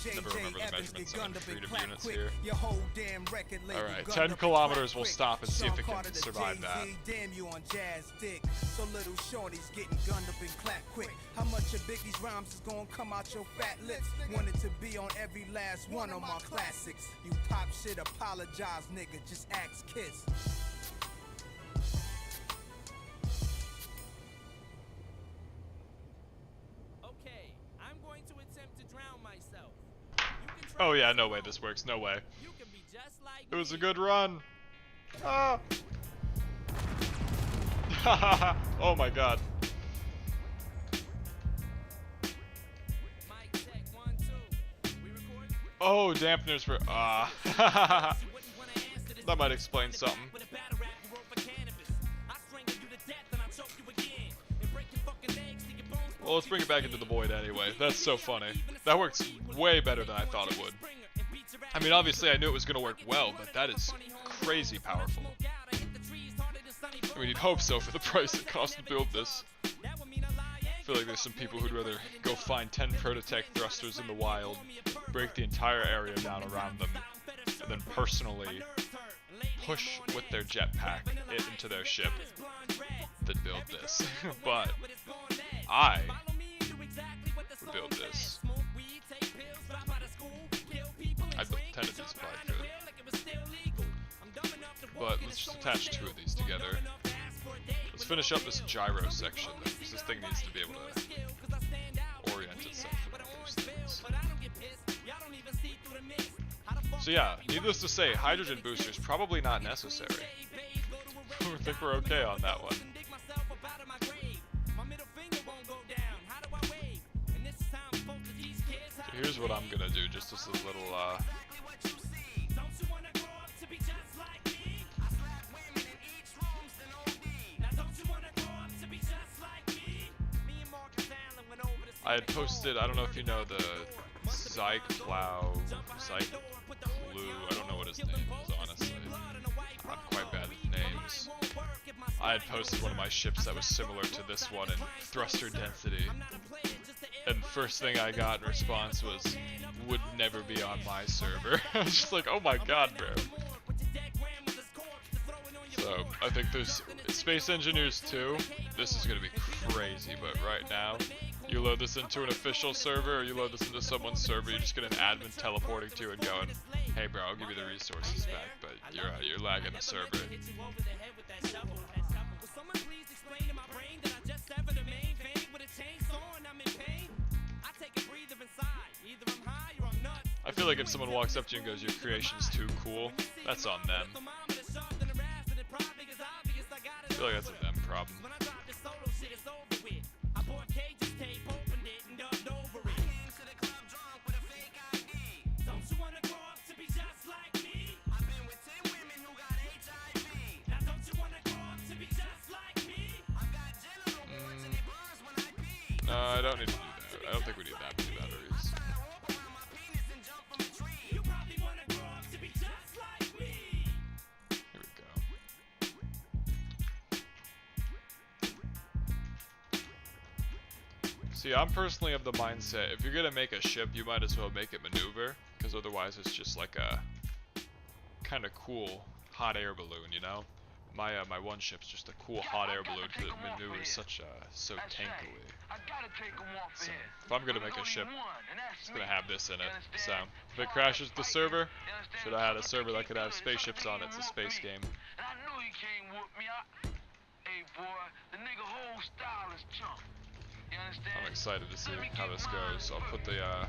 B: Never
G: JJ
B: remember the
G: Evans
B: measurements
G: get
B: on
G: gunned up and
B: freedom
G: clap
B: units
G: quick.
B: here.
G: Your whole damn record label
B: Alright,
G: gunned
B: 10
G: up and
B: kilometers,
G: clap
B: we'll
G: quick.
B: stop and see if
G: Sean
B: it can
G: Carter to
B: survive that.
G: Jay-Z, damn you on jazz dick. So little Shorty's getting gunned up and clap quick. How much of Biggie's rhymes is gonna come out your fat lips? Wanted to be on every last one of my classics. You pop shit, apologize, nigga. Just ask Kiss.
A: Okay, I'm going to attempt to drown myself. You can try
B: Oh yeah,
A: this
B: no way
A: alone.
B: this works. No way.
A: You can be just like
B: It was a
A: me.
B: good run. Ah. Oh my god.
A: Mic check, 1, 2. We recording?
B: Oh, dampeners were. Ah.
A: You wouldn't wanna answer this
B: That might explain something.
A: with a battle rap you wrote for cannabis. I strangle you to death and I choke you again. And break your fucking legs till your bones
B: Well, let's bring it back into the void anyway. That's so funny. That works way better than I thought it would. I mean, obviously I knew it was going to work well, but that is crazy powerful. I mean, you'd hope so for the price it costs to build this. I feel like there's some people who'd rather go find 10 Prototech thrusters in the wild, break the entire area down around them, and then personally push with their jetpack it into their ship than build this. But I would build this. I built 10 of these if I could. But let's just attach 2 of these together. Let's finish up this gyro section, because this thing needs to be able to orient itself around those things. So yeah, needless to say, hydrogen boosters probably not necessary. I think we're okay on that one. So here's what I'm gonna do, just as a little I had posted, I don't know if you know the Zyklou, I don't know what his name is, honestly. I'm quite bad at names. I had posted one of my ships that was similar to this one in thruster density. And first thing I got in response was, would never be on my server. I was just like, oh my god, bro. So, I think there's Space Engineers 2. This is gonna be crazy, but right now, you load this into an official server, or you load this into someone's server, you just get an admin teleporting to it going, hey bro, I'll give you the resources back, but you're lagging the server. I feel like if someone walks up to you and goes, your creation's too cool, that's on them. I feel like that's a them problem. No, I don't need to do that. I don't think we need that many batteries. Here we go. See, I'm personally of the mindset, if you're gonna make a ship, you might as well make it maneuver, because otherwise it's just like a kind of cool hot air balloon, you know? My one ship's just a cool hot air balloon because it maneuvers so tankily. So if I'm gonna make a ship, it's gonna have this in it. So if it crashes the server, should I had a server that could have spaceships on it? It's a space game. I'm excited to see how this goes. I'll put the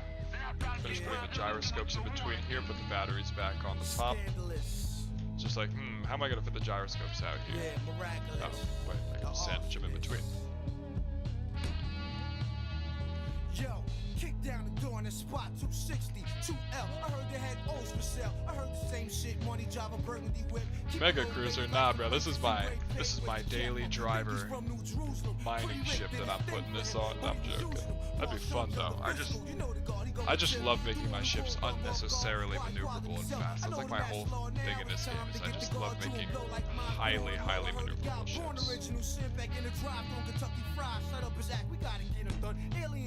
B: finish putting the gyroscopes in between here. Put the batteries back on the top. Just like, how am I gonna fit the gyroscopes out here? Oh, wait, I can just sandwich them in between.
D: Yo, kick down the door in the spot 260, 2L. I heard they had O's for sale. I heard the same shit, money driver, burgundy whip.
B: Mega Cruiser, nah, bro. This is my daily driver mining ship that I'm putting this on. I'm joking. That'd be fun though. I just love making my ships unnecessarily maneuverable and fast. That's like my whole thing in this game. Is I just love making highly maneuverable ships.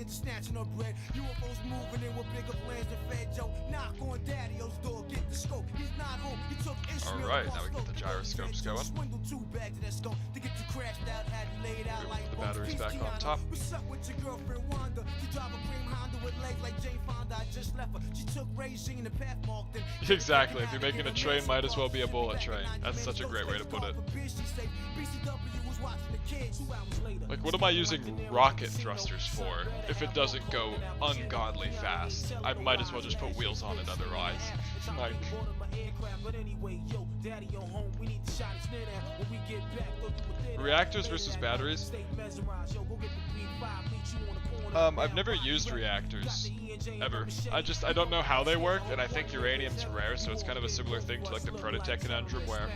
D: Snatching up bread, UFOs moving in with bigger plans than Fed Joe. Knock on Daddy-O's door, get the scope. He's not home. He took Ishmael.
B: Alright, now we get the gyroscopes going.
D: Swindle 2 bags of that scope to get you crashed out, had you laid out like
B: the batteries back on top.
D: What's up with your girlfriend Wanda? She drive a cream Honda with legs like Jane Fonda. I just left her. She took Regine and path marked in.
B: Exactly. If you're making a train, might as well be a bullet train. That's such a great way to put it. Like, what am I using rocket thrusters for if it doesn't go ungodly fast? I might as well just put wheels on it otherwise. Like, reactors versus batteries. I've never used reactors. ever. I don't know how they work, and I think uranium's rare, so it's kind of a similar thing to like the Prototech conundrum, where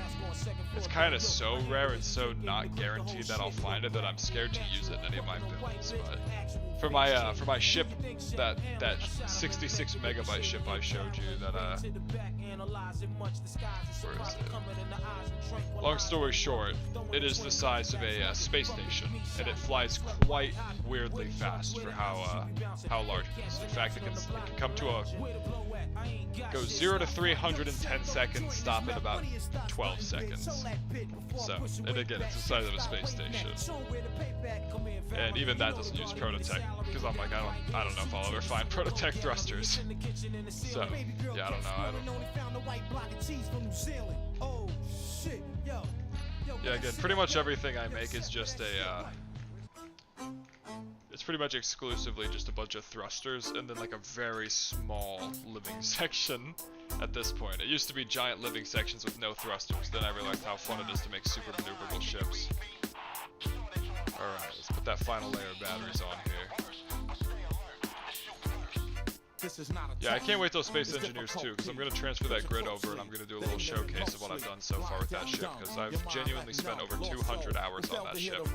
B: it's kind of so rare and so not guaranteed that I'll find it that I'm scared to use it in any of my builds. But for my ship, that 66 megabyte ship I showed you, that where is it? Long story short, it is the size of a space station, and it flies quite weirdly fast for how large it is. In fact, it can come to go 0 to 310 seconds, stop in about 12 seconds. So, and again, it's the size of a space station. And even that doesn't use Prototech, because I'm like, I don't know if I'll ever find Prototech thrusters. So, yeah, I don't know. Yeah, again, pretty much everything I make is just it's pretty much exclusively just a bunch of thrusters and then like a very small living section at this point. It used to be giant living sections with no thrusters, then I realized how fun it is to make super maneuverable ships. Alright, let's put that final layer of batteries on here. Yeah, I can't wait till Space Engineers 2, because I'm going to transfer that grid over and I'm going to do a little showcase of what I've done so far with that ship, because I've genuinely spent over 200 hours on that ship.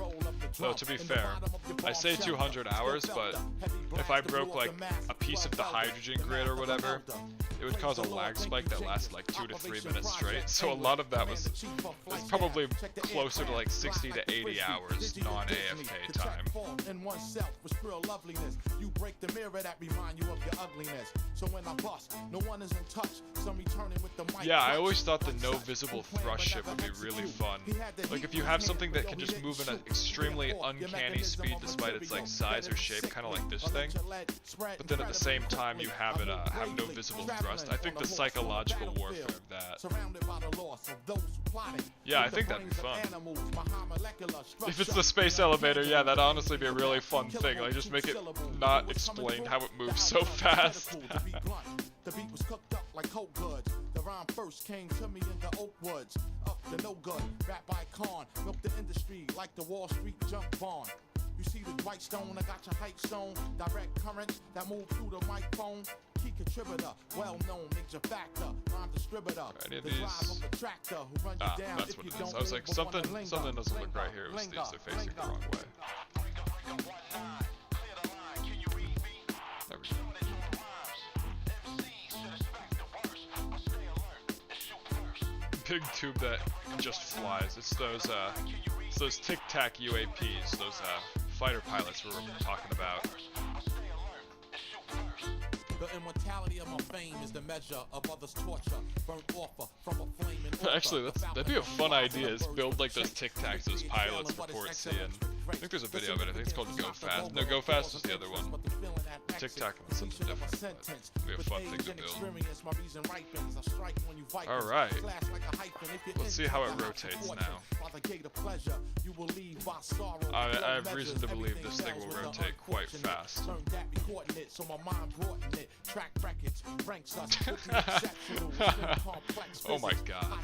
B: Though, to be fair, I say 200 hours, but if I broke like a piece of the hydrogen grid or whatever, it would cause a lag spike that lasted like 2 to 3 minutes straight, so a lot of that was probably closer to like 60 to 80 hours non-AFK time. Yeah, I always thought the no visible thrust ship would be really fun. Like if you have something that can just move at an extremely uncanny speed despite its like size or shape, kind of like this thing, but then at the same time you have it have no visible thrust. I think the psychological warfare of that. Yeah, I think that'd be fun. If it's the space elevator, yeah, that'd honestly be a really fun thing. Like just make it not explain how it moves so fast.
C: The beat was cooked up like cold goods. The rhyme first came to me in the oak woods. Up the no good, rap icon. Milk the industry like the Wall Street junk bond. You see the white stone, I got your height stone. Direct currents that move through the microphone. Key contributor, well known, major factor. Rhyme distributor.
B: Any of these? That's what it is. I was like, something doesn't look right here. It was these, they're facing the wrong way. There we go. Big tube that just flies. It's those Tic Tac UAPs, those fighter pilots we were talking about.
H: The immortality of my fame is the measure of others' torture, burnt off from a flame.
B: Actually, that'd be a fun idea, is build like those Tic Tacs, those pilots for Port C, and I think there's a video of it. I think it's called Go Fast. No, Go Fast is the other one. Tic Tac was something different, but it'd be a fun thing to build. Alright, let's see how it rotates now. I have reason to believe this thing will rotate quite fast. Oh my god.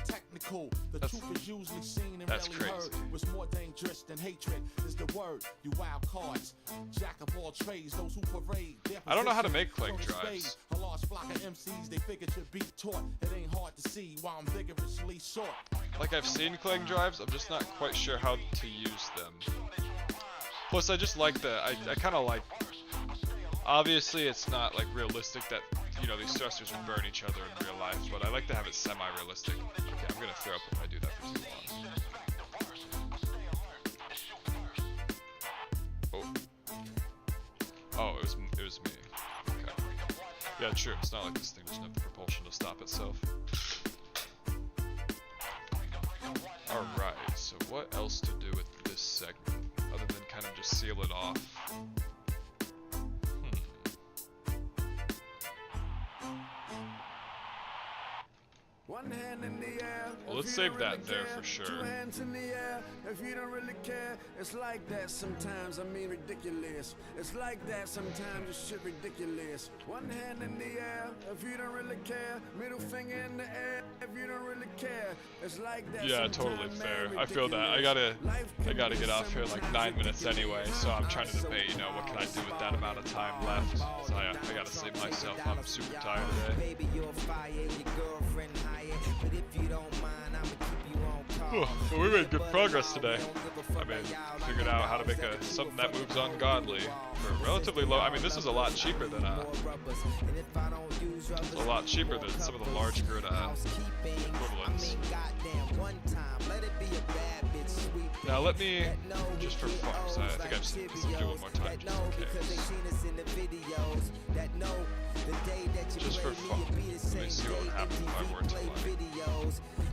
B: That's crazy.
C: More dangerous than hatred is the word. You wild cards, jack of all trades, those who parade.
B: I don't know how to make Clang drives.
C: A large flock of MCs, they figure to be taught. It ain't hard to see while I'm vigorously sought.
B: Like I've seen Clang drives, I'm just not quite sure how to use them. Plus, I just like I kind of like. Obviously, it's not like realistic that these thrusters would burn each other in real life, but I like to have it semi-realistic. Okay, I'm gonna throw up if I do that for too long. Oh, it was me. Okay. Yeah, true. It's not like this thing doesn't have the propulsion to stop itself. Alright, so what else to do with this segment, other than kind of just seal it off?
G: One hand in the air.
B: Well, let's save that there for sure.
G: Two hands in the air. If you don't really care, it's like that sometimes. I mean ridiculous. It's like that sometimes. It's shit ridiculous. One hand in the air. If you don't really care, middle finger in the air. If you don't really care, it's like that.
B: Yeah, totally fair. I feel that. I gotta get off here in like 9 minutes anyway, so I'm trying to debate, you know, what can I do with that amount of time left? So I gotta save myself. I'm super tired today.
D: Baby, you're fire, your girlfriend hired. But if you don't mind, I'ma keep you on call.
B: Well, we made good progress today. I mean, figured out how to make something that moves ungodly for relatively low. I mean, this is a lot cheaper than some of the large grid equivalents. Now let me, just for fun, so I think I've seen this, do one more time just in case. Just for fun. Let me see what would happen if I were to lie.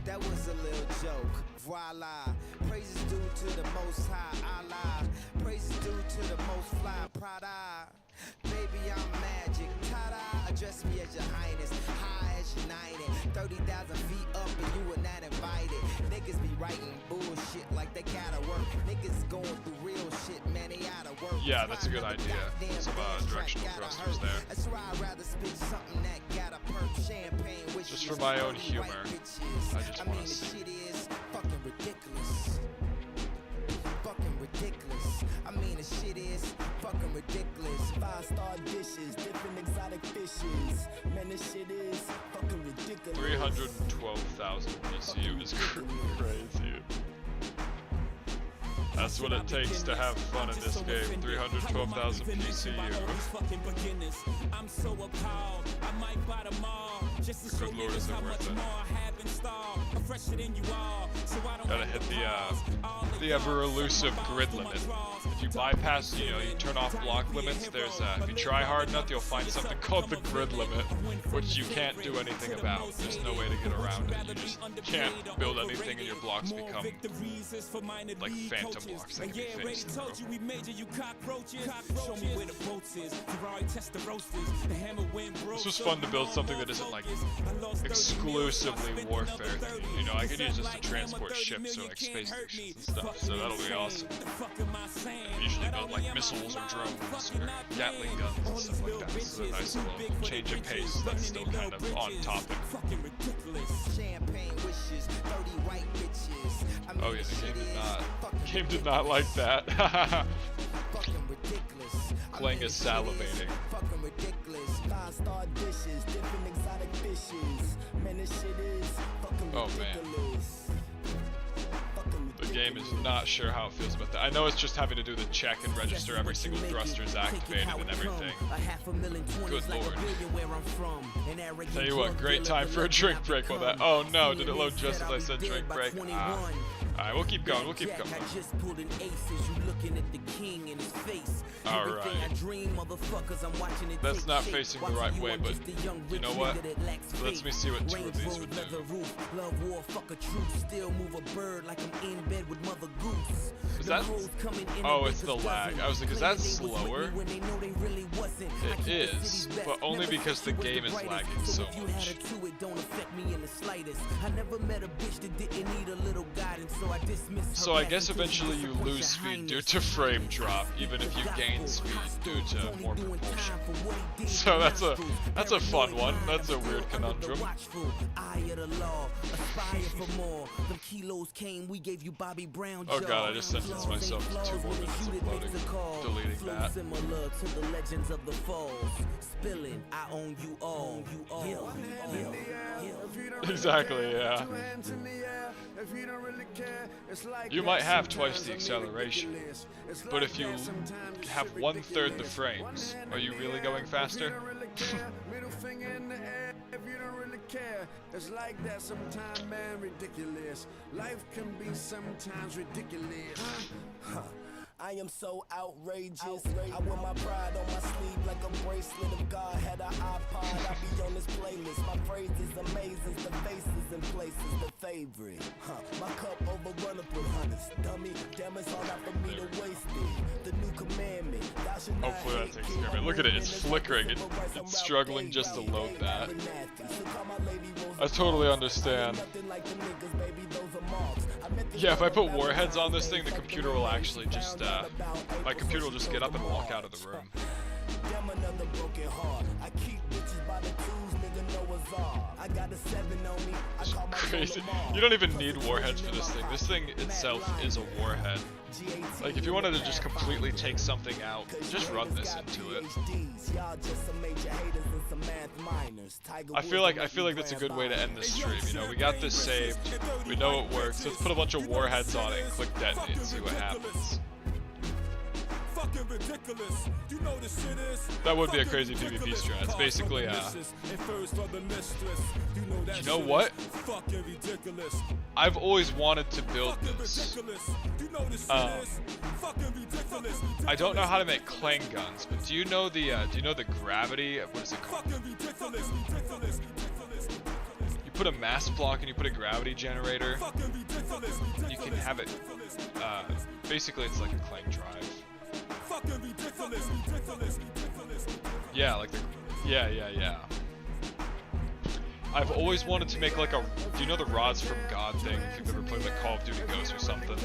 D: That was a little joke. Voila. Praises due to the most high Allah. Praises due to the most fly Prada. Baby, I'm magic. Ta-da. Address me as your highness. High as united. 30,000 feet up and you were not invited. Niggas be writing bullshit like they gotta work. Niggas going through real shit, man, they outta work.
B: Yeah, that's a good idea. Some directional thrusters there.
D: That's why I'd rather speak something that got a perk champagne with
B: just for my own humor. I just want to see.
D: Shit is fucking ridiculous. Fucking ridiculous. I mean, the shit is fucking ridiculous. 5-star dishes, different exotic fishes. Man, this shit is fucking ridiculous.
B: 312,000 PCU is crazy. That's what it takes to have fun in this game. 312,000 PCU.
I: I'm so appalled, I might buy them all. Just to show
B: Lord, is it worth it? Gotta hit the ever elusive grid limit. If you bypass, you turn off block limits, there's if you try hard enough, you'll find something called the grid limit, which you can't do anything about. There's no way to get around it. You just can't build anything and your blocks become like phantom blocks that can be phased through. This was fun to build something that isn't like exclusively warfare. I could use this to transport ships or like space stations and stuff, so that'll be awesome. I usually build like missiles or drones or Gatling guns and stuff like that. This is a nice little change of pace that's still kind of on topic. Oh yeah, the game did not like that. Kling is salivating. Oh man. The game is not sure how it feels about that. I know it's just having to do the check and register every single thruster is activated and everything. Good lord. Tell you what, great time for a drink break on that. Oh no, did it load just as I said drink break? Alright, we'll keep going, Alright. That's not facing the right way, but you know what? Lets me see what two of these would do. Is that? Oh, it's the lag. I was like, is that slower? It is, but only because the game is lagging so much. So I guess eventually you lose speed due to frame drop, even if you gain speed due to more propulsion. So that's a fun one. That's a weird conundrum. Oh god, I just sentenced myself to 2 more minutes of loading. Deleting that. Exactly, yeah. You might have twice the acceleration, but if you have 1/3 the frames, are you really going faster?
G: It's like that sometimes, man, ridiculous. Life can be sometimes ridiculous. I am so outrageous. I wear my pride on my sleeve like a bracelet. If God had an iPod, I'd be on this playlist. My phrases amazing, the faces and places, the favorite. My cup overrunneth with hundreds. Dummy, damn, it's all out for me to waste it. The new commandment. Thou shalt not
B: Hopefully that
G: hate
B: takes
G: King
B: care of it. Look at it, it's
G: Orleans.
B: flickering. It's struggling just to load that. I totally understand. Yeah, if I put warheads on this thing, the computer will actually just, my computer will just get up and walk out of the room.
G: Damn, another broken heart. I keep bitches by the twos, nigga know what's all. I got a 7 on me. I call my
B: Crazy. You don't even need warheads for this thing. This thing itself is a warhead. Like, if you wanted to just completely take something out, just run this into it. I feel like that's a good way to end this stream. You know, we got this saved, we know it works. Let's put a bunch of warheads on it and click detonate and see what happens.
I: Ridiculous. You know this shit is.
B: That would be a crazy PvP strat. It's basically you know what? I've always wanted to build this. I don't know how to make clang guns, but do you know the gravity? What is it called? You put a mass block and you put a gravity generator. You can have it. Basically, it's like a clang drive. Yeah, like the yeah. I've always wanted to make like a, do you know the Rods from God thing, if you've ever played like Call of Duty Ghosts or something?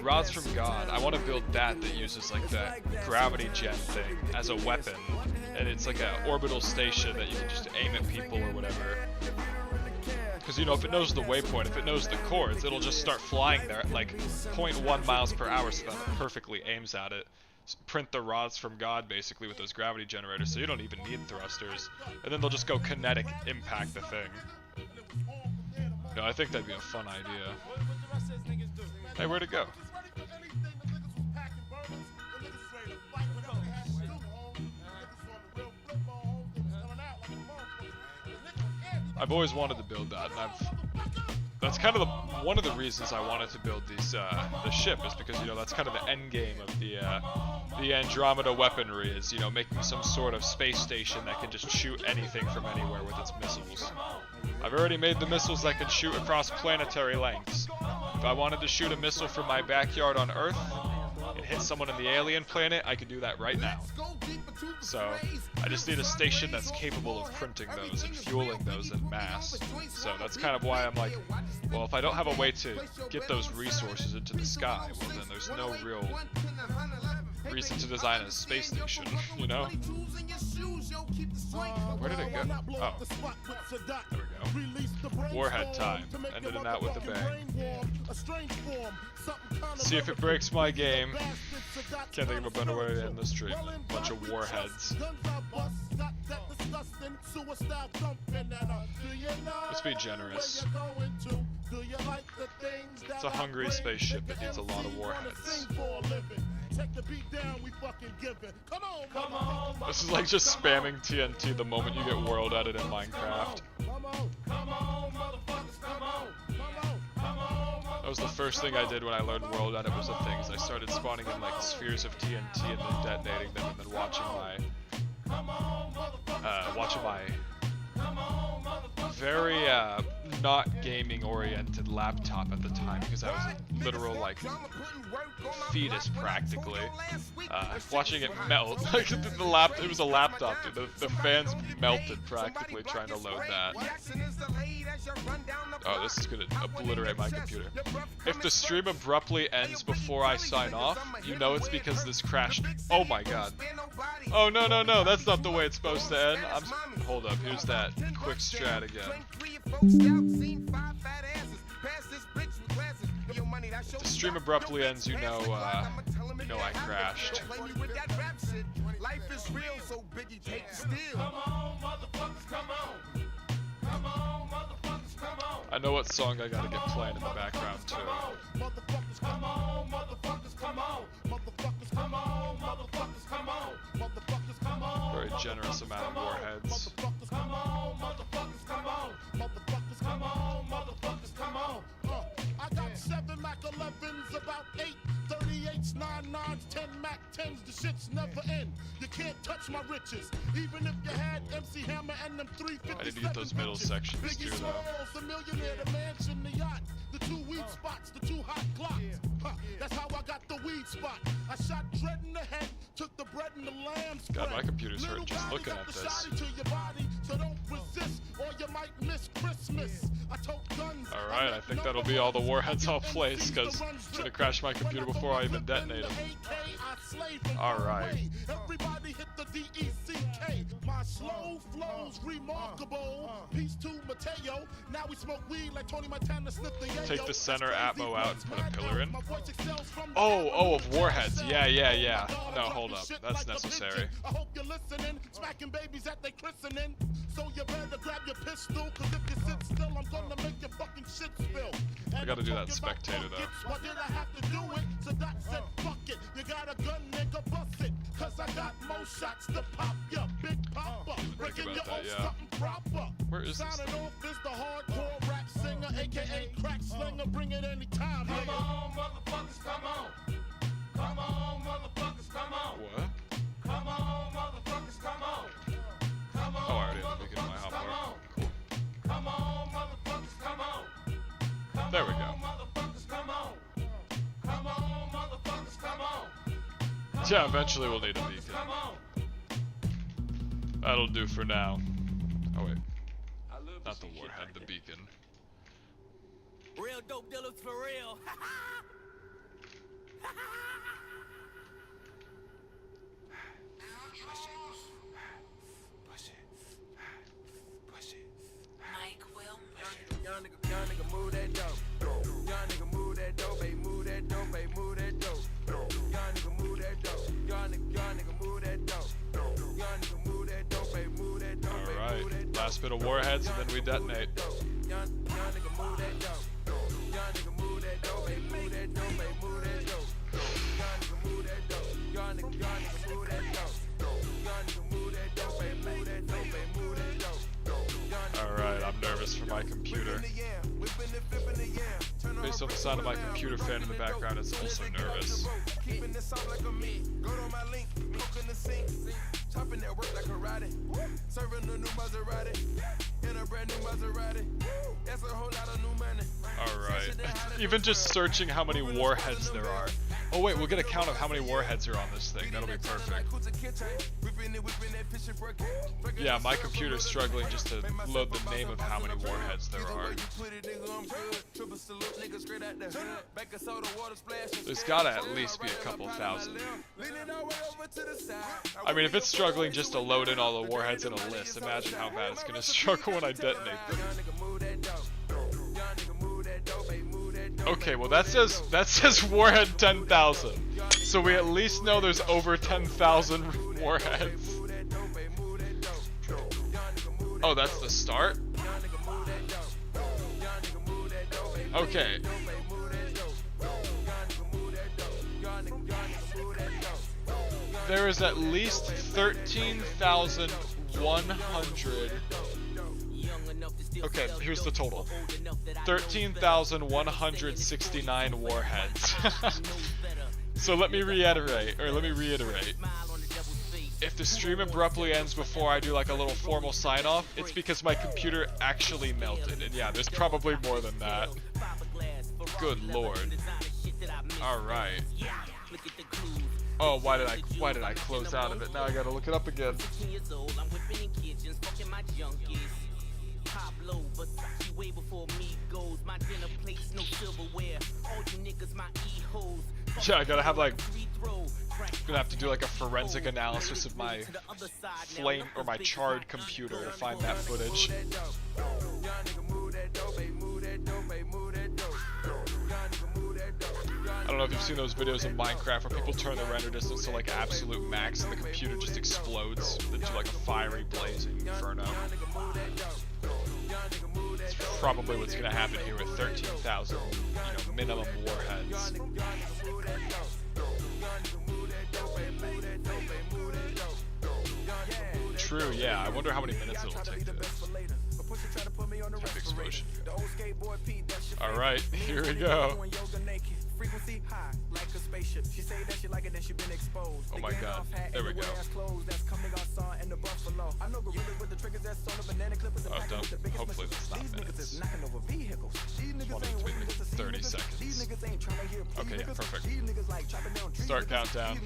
B: Rods from God, I want to build that uses like that gravity gen thing as a weapon, and it's like an orbital station that you can just aim at people or whatever. Because, you know, if it knows the waypoint, if it knows the coords, it'll just start flying there at like 0.1 miles per hour so that it perfectly aims at it. Print the Rods from God basically with those gravity generators, so you don't even need thrusters. And then they'll just go kinetic impact the thing. No, I think that'd be a fun idea. Hey, where'd it go? I've always wanted to build that, and that's kind of one of the reasons I wanted to build these the ship, is because, you know, that's kind of the end game of the Andromeda weaponry, is, you know, making some sort of space station that can just shoot anything from anywhere with its missiles. I've already made the missiles that can shoot across planetary lengths. If I wanted to shoot a missile from my backyard on Earth and hit someone on the alien planet, I could do that right now. So, I just need a station that's capable of printing those and fueling those in mass. So that's kind of why I'm like, well, if I don't have a way to get those resources into the sky, well then there's no real reason to design a space station, you know? Where did it go? Oh, there we go. Warhead time. Ended it out with a bang. See if it breaks my game. Can't think of a better way to end the stream. Bunch of warheads. Let's be generous. It's a hungry spaceship. It needs a lot of warheads. This is like just spamming TNT the moment you get world edit in Minecraft. That was the first thing I did when I learned world edit was the things. I started spawning in like spheres of TNT and then detonating them and then watching my very not gaming oriented laptop at the time, because I was a literal like fetus practically, watching it melt. Like it was a laptop, dude. The fans melted practically trying to load that. Oh, this is gonna obliterate my computer. If the stream abruptly ends before I sign off, you know it's because this crashed. Oh my god. Oh no, that's not the way it's supposed to end. Hold up, here's that quick strat again. If the stream abruptly ends, you know I crashed. I know what song I gotta get playing in the background too. Very generous amount of warheads.
C: I got 7 Mac 11s, about 8:30 88s, 99s, 10 Mac 10s, the shit's never end. You can't touch my riches, even if you had MC Hammer and them 357
B: I need to get those middle sections
C: Biggie
B: too, though.
C: Smalls, the millionaire, the mansion, the yacht, the 2 weed spots, the 2 hot clocks. That's how I got the weed spot. I shot Dread in the head, took the bread and the lamb spread.
B: God, my computer's hurt
C: Little
B: just
C: bodies
B: looking
C: got
B: at
C: the
B: this.
C: shotty to your body, so don't resist, or you might miss Christmas. I tote guns.
B: Alright, I think that'll be all the warheads I'll place, because it's gonna crash my computer before I even detonate them. Alright.
C: Everybody hit the DECK. My slow flows remarkable. Peace to Mateo. Now we smoke weed like Tony Montana sniff the yayo.
B: Take the center Atmo out and put a pillar in.
C: My voice excels from the
B: Oh, of warheads. Yeah. No, hold up. That's necessary.
C: I hope you're listening, smacking babies at their christening. So you better grab your pistol, cause if you sit still, I'm gonna make your fucking shit spill.
B: I gotta do that spectator though.
C: Why did I have to do it? So Doc said, fuck it. You got a gun, nigga, bust it. Cause I got more shots to pop ya, Big Papa. Breaking
B: about
C: your
B: that,
C: own
B: yeah.
C: something proper.
B: Where is this
C: Signing
B: thing?
C: off is the hardcore rap singer, aka crack slinger. Bring it anytime, nigga.
G: Come on, motherfuckers, come on. Come on, motherfuckers, come on.
B: What?
G: Come on, motherfuckers, come on. Come on,
B: Oh, I already have the beginning of my hot
G: come
B: bar.
G: on.
B: Cool.
G: Come on, motherfuckers, come on. Come
B: There we
G: on,
B: go.
G: motherfuckers, come on. Come on, motherfuckers, come on.
B: Yeah, eventually we'll need a beacon.
G: Come on.
B: That'll do for now. Oh wait. Not the warhead, the beacon.
A: Real dope dealers for real.
E: Mike Will.
G: Young nigga move that dope. Young nigga move that dope, baby, move that dope, baby, move that dope. Young nigga move that dope. Young nigga move that dope. Young nigga move that dope, baby, move that dope, baby, move that
B: Alright.
G: dope.
B: Last bit of warheads and then we detonate.
G: Young nigga move that dope. Young nigga move that dope, baby, move that dope, baby, move that dope. Young nigga move that dope. Young nigga move that dope. Young nigga move that dope, baby, move that dope, baby, move that dope.
B: Alright, I'm nervous for my computer. Based on the sound of my computer fan in the background, it's also nervous.
G: Keeping this sound like a me. Go to my link, cook in the sink. Chopping that work like karate. Serving a new Maserati. In a brand new Maserati. That's a whole lot of new money.
B: Alright. Even just searching how many warheads there are. Oh wait, we'll get a count of how many warheads are on this thing. That'll be perfect. Yeah, my computer's struggling just to load the name of how many warheads there are. There's gotta at least be a couple thousand. I mean, if it's struggling just to load in all the warheads in a list, imagine how bad it's gonna struggle when I detonate them. Okay, well that says warhead 10,000. So we at least know there's over 10,000 warheads. Oh, that's the start? Okay. There is at least 13,100. Okay, here's the total. 13,169 warheads. So let me reiterate. If the stream abruptly ends before I do like a little formal sign off, it's because my computer actually melted. And yeah, there's probably more than that. Good lord. Alright. Oh, why did I close out of it? Now I gotta look it up again.
A: Pablo, Versace way before me goes. My dinner plates, no silverware. All you niggas, my e-hoes.
B: Yeah, I gotta have like, gonna have to do like a forensic analysis of my flame or my charred computer to find that footage. I don't know if you've seen those videos in Minecraft where people turn the render distance to like absolute max and the computer just explodes into like a fiery blazing inferno. It's probably what's gonna happen here with 13,000, minimum warheads. True, yeah. I wonder how many minutes it'll take to Heavy explosion. Alright, here we go.
G: Frequency high, like a spaceship. She say that she like it, then she been exposed.
B: Oh my god, there we go. Oh, don't. Hopefully that's not minutes. 30 seconds. Okay, yeah, perfect. Start countdown.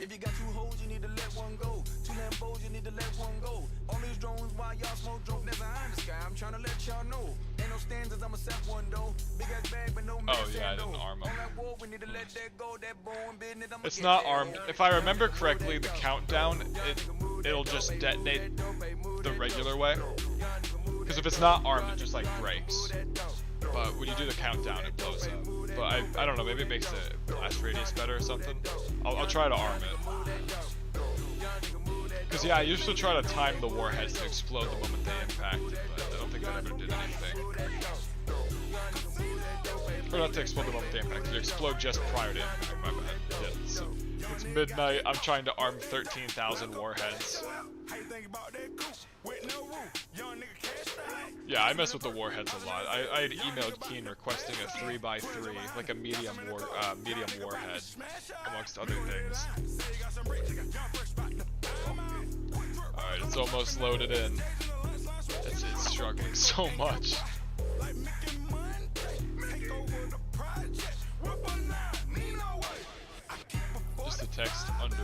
G: If you got 2 hoes, you need to let one go. 2 Lambos, you need to let one go. All these drones while y'all smoke drone. Never eye in the sky, I'm trying to let y'all know. Ain't no standards, I'ma set one though. Big ass bag, but no man.
B: Oh yeah, I didn't arm him.
G: We need to let that go, that bone business.
B: It's not armed. If I remember correctly, the countdown, it'll just detonate the regular way. Because if it's not armed, it just like breaks. But when you do the countdown, it blows up. But I don't know, maybe it makes the blast radius better or something. I'll try to arm it. Because yeah, I used to try to time the warheads to explode the moment they impacted, but I don't think that ever did anything. Or not to explode the moment they impacted, to explode just prior to impact, my bad. Yeah, so it's midnight, I'm trying to arm 13,000 warheads. Yeah, I mess with the warheads a lot. I had emailed Keen requesting a 3x3, like a medium warhead, amongst other things. Alright, it's almost loaded in. It's struggling so much. Just the text under...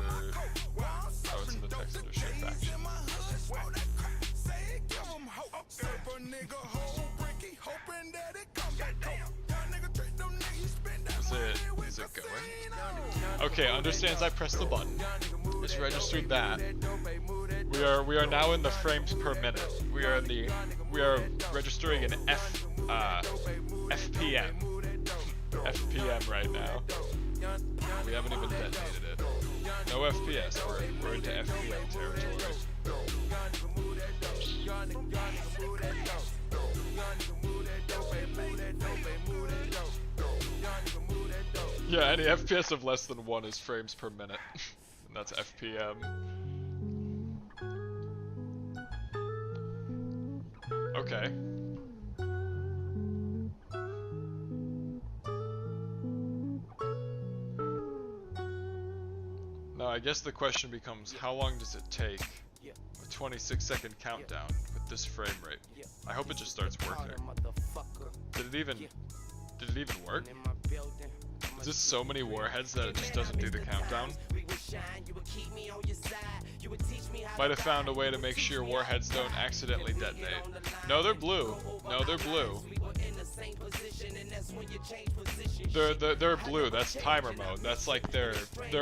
B: Oh, it's in the text under ship faction. Is it going? Okay, understands I pressed the button. It's registered that. We are now in the frames per minute. We are registering an FPM. FPM right now. We haven't even detonated it. No FPS, we're into FPM territory. Yeah, any FPS of less than 1 is frames per minute. And that's FPM. Okay. Now I guess the question becomes, how long does it take a 26-second countdown with this frame rate? I hope it just starts working. Did it even work? Is this so many warheads that it just doesn't do the countdown? Might have found a way to make sure warheads don't accidentally detonate. No, they're blue. No, they're blue. They're blue. That's timer mode. That's like their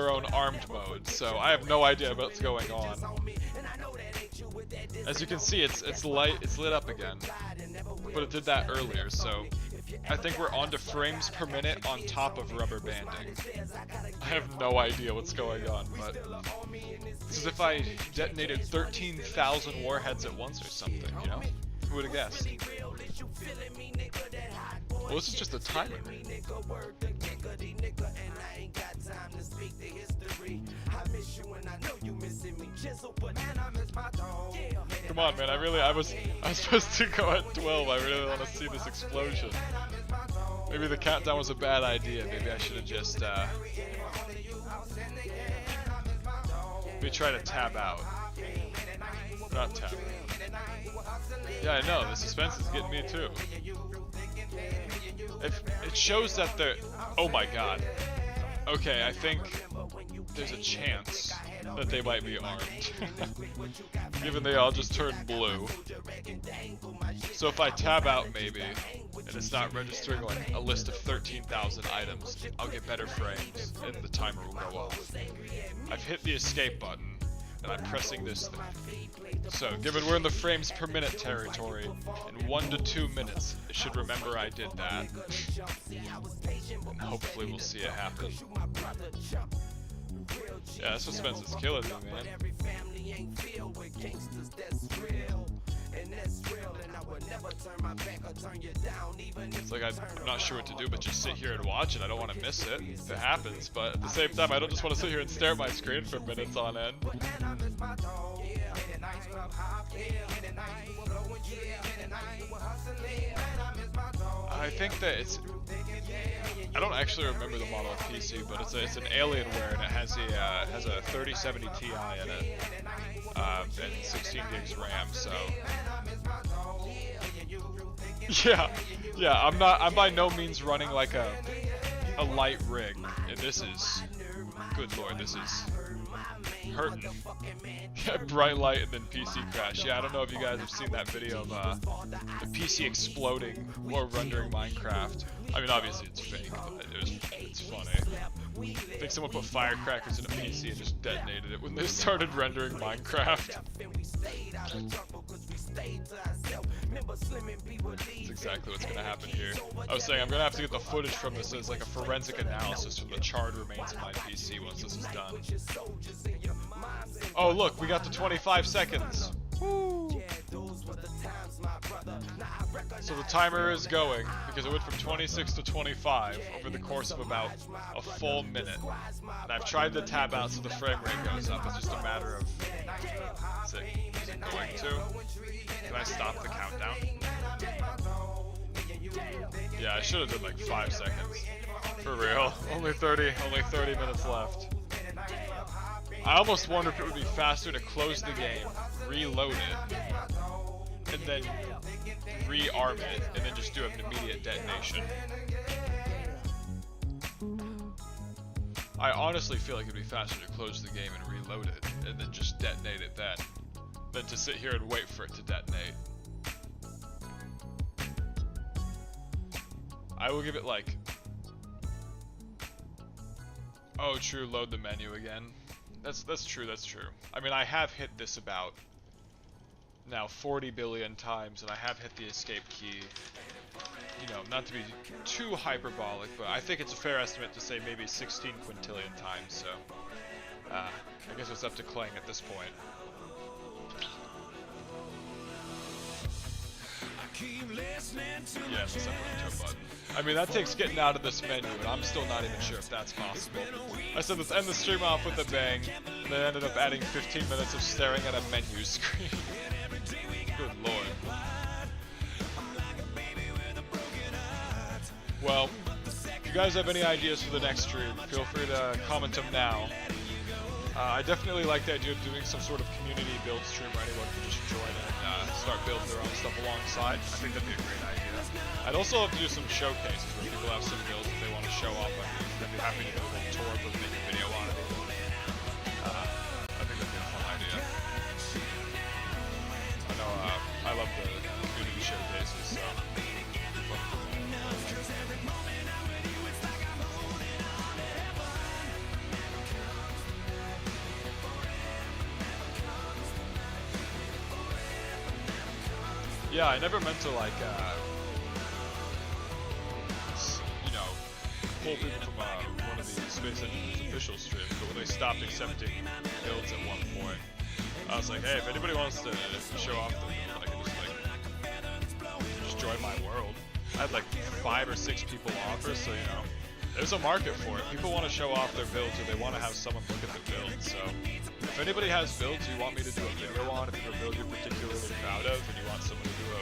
B: own armed mode. So I have no idea what's going on. As you can see, it's lit up again. But it did that earlier, so I think we're on to frames per minute on top of rubber banding. I have no idea what's going on, but it's as if I detonated 13,000 warheads at once or something, you know? Who would have guessed? Well, this is just a timer. Come on, man, I was supposed to go at 12. I really want to see this explosion. Maybe the countdown was a bad idea. Maybe I should have just, maybe try to tab out. Not tab. Yeah, I know, the suspense is getting me too. It shows that they're... Oh my god. Okay, I think there's a chance that they might be armed. Given they all just turned blue. So if I tab out maybe, and it's not registering like a list of 13,000 items, I'll get better frames and the timer will go off. I've hit the escape button, and I'm pressing this thing. So, given we're in the frames per minute territory, in 1 to 2 minutes, it should remember I did that. And hopefully we'll see it happen. Yeah, that suspense is killing me, man. It's like I'm not sure what to do but just sit here and watch it. I don't want to miss it if it happens, but at the same time I don't just want to sit here and stare at my screen for minutes on end. I think that it's. I don't actually remember the model of PC, but it's an Alienware and it has a 3070 Ti in it, and 16 gigs RAM. So yeah. I'm by no means running like a light rig, and this is, good lord, this is hurting. Bright light and then PC crash. Yeah, I don't know if you guys have seen that video of the PC exploding while rendering Minecraft. I mean, obviously it's fake, but it's funny. I think someone put firecrackers in a PC and just detonated it when they started rendering Minecraft. That's exactly what's gonna happen here. I was saying I'm gonna have to get the footage from this as like a forensic analysis from the charred remains of my PC once this is done. Oh look, we got to 25 seconds. Woo. So the timer is going because it went from 26 to 25 over the course of about a full minute. And I've tried to tab out so the frame rate goes up. It's just a matter of... Is it going to? Can I stop the countdown? Yeah, I should have done like 5 seconds. For real. Only 30 minutes left. I almost wonder if it would be faster to close the game, reload it, and then rearm it, and then just do an immediate detonation. I honestly feel like it'd be faster to close the game and reload it, and then just detonate it then, than to sit here and wait for it to detonate. I will give it like... Oh, true, load the menu again. That's true, that's true. I mean, I have hit this about now 40 billion times, and I have hit the escape key, you know, not to be too hyperbolic, but I think it's a fair estimate to say maybe 16 quintillion times, so I guess it's up to Kling at this point. Yeah, the separate button. I mean, that takes getting out of this menu, and I'm still not even sure if that's possible. I said let's end the stream off with a bang, and then ended up adding 15 minutes of staring at a menu screen. Good lord. Well, if you guys have any ideas for the next stream, feel free to comment them now. I definitely like the idea of doing some sort of community build stream where anyone can just join and start building their own stuff alongside. I think that'd be a great idea. I'd also love to do some showcases where people have some builds that they want to show off. I'd be happy to do a tour of them, make a video on it. I think that'd be a fun idea. I know I love the community showcases, so it'd be fun for me. Yeah, I never meant to like, you know, pull people from one of the Space Engineers official streams, but when they stopped accepting builds at one point, I was like, hey, if anybody wants to show off their build, I can just join my world. I had like 5 or 6 people offer, so you know, there's a market for it. People want to show off their builds, or they want to have someone look at the build. So if anybody has builds you want me to do a video on, if you have a build you're particularly proud of, and you want someone to do a,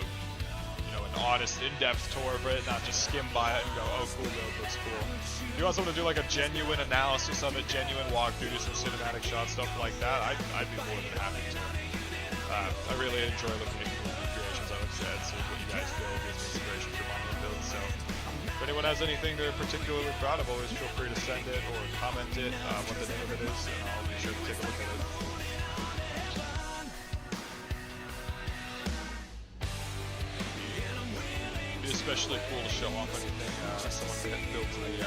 B: you know, an honest, in-depth tour of it, not just skim by it and go, oh, cool build, looks cool. If you want someone to do like a genuine analysis of it, genuine walkthrough, do some cinematic shot stuff like that, I'd be more than happy to. I really enjoy looking at your creations, I would say, and seeing what you guys build gives me inspiration for my own builds. So if anyone has anything they're particularly proud of, always feel free to send it or comment it, what the name of it is, and I'll be sure to take a look at it. It'd be especially cool to show off anything someone can build to the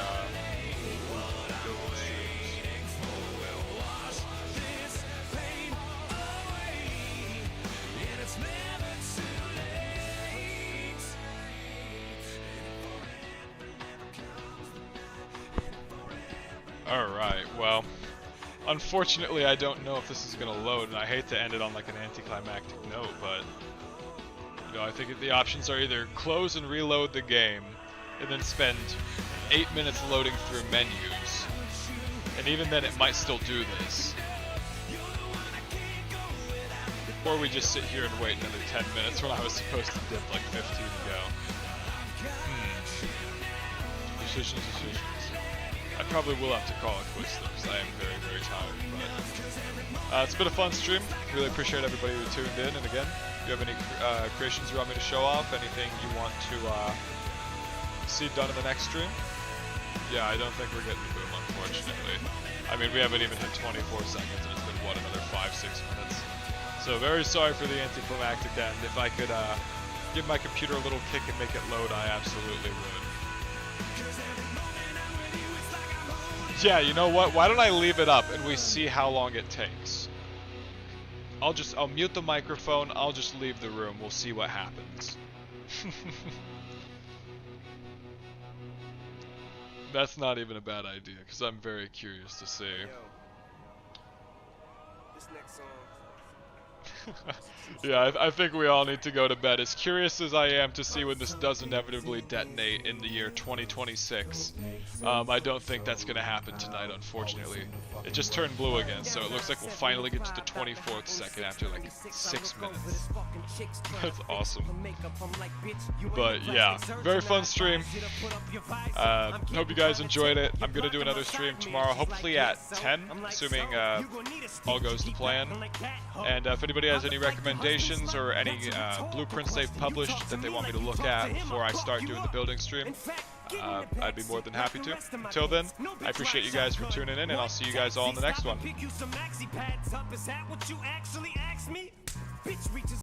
B: Alright, well, unfortunately I don't know if this is going to load, and I hate to end it on like an anticlimactic note, but, you know, I think the options are either close and reload the game, and then spend 8 minutes loading through menus, and even then it might still do this. Or we just sit here and wait another 10 minutes when I was supposed to dip like 15 ago. Decisions. I probably will have to call it quits though, because I am very, very tired. But it's been a fun stream. Really appreciate everybody who tuned in. And again, if you have any creations you want me to show off, anything you want to see done in the next stream, yeah, I don't think we're getting the boom, unfortunately. I mean, we haven't even hit 24 seconds, and it's been, what, another 5-6 minutes. So very sorry for the anticlimactic end. If I could give my computer a little kick and make it load, I absolutely would. Yeah, you know what? Why don't I leave it up and we see how long it takes? I'll mute the microphone, I'll just leave the room, we'll see what happens. That's not even a bad idea, because I'm very curious to see.
G: This next song.
B: Yeah, I think we all need to go to bed. As curious as I am to see when this does inevitably detonate in the year 2026, I don't think that's going to happen tonight, unfortunately. It just turned blue again, so it looks like we'll finally get to the 24th second after like 6 minutes. That's awesome. But yeah, very fun stream. Hope you guys enjoyed it. I'm going to do another stream tomorrow, hopefully at 10, assuming all goes to plan. And if anybody has any recommendations or any blueprints they've published that they want me to look at before I start doing the building stream, I'd be more than happy to. Until then, I appreciate you guys for tuning in, and I'll see you guys all in the next one.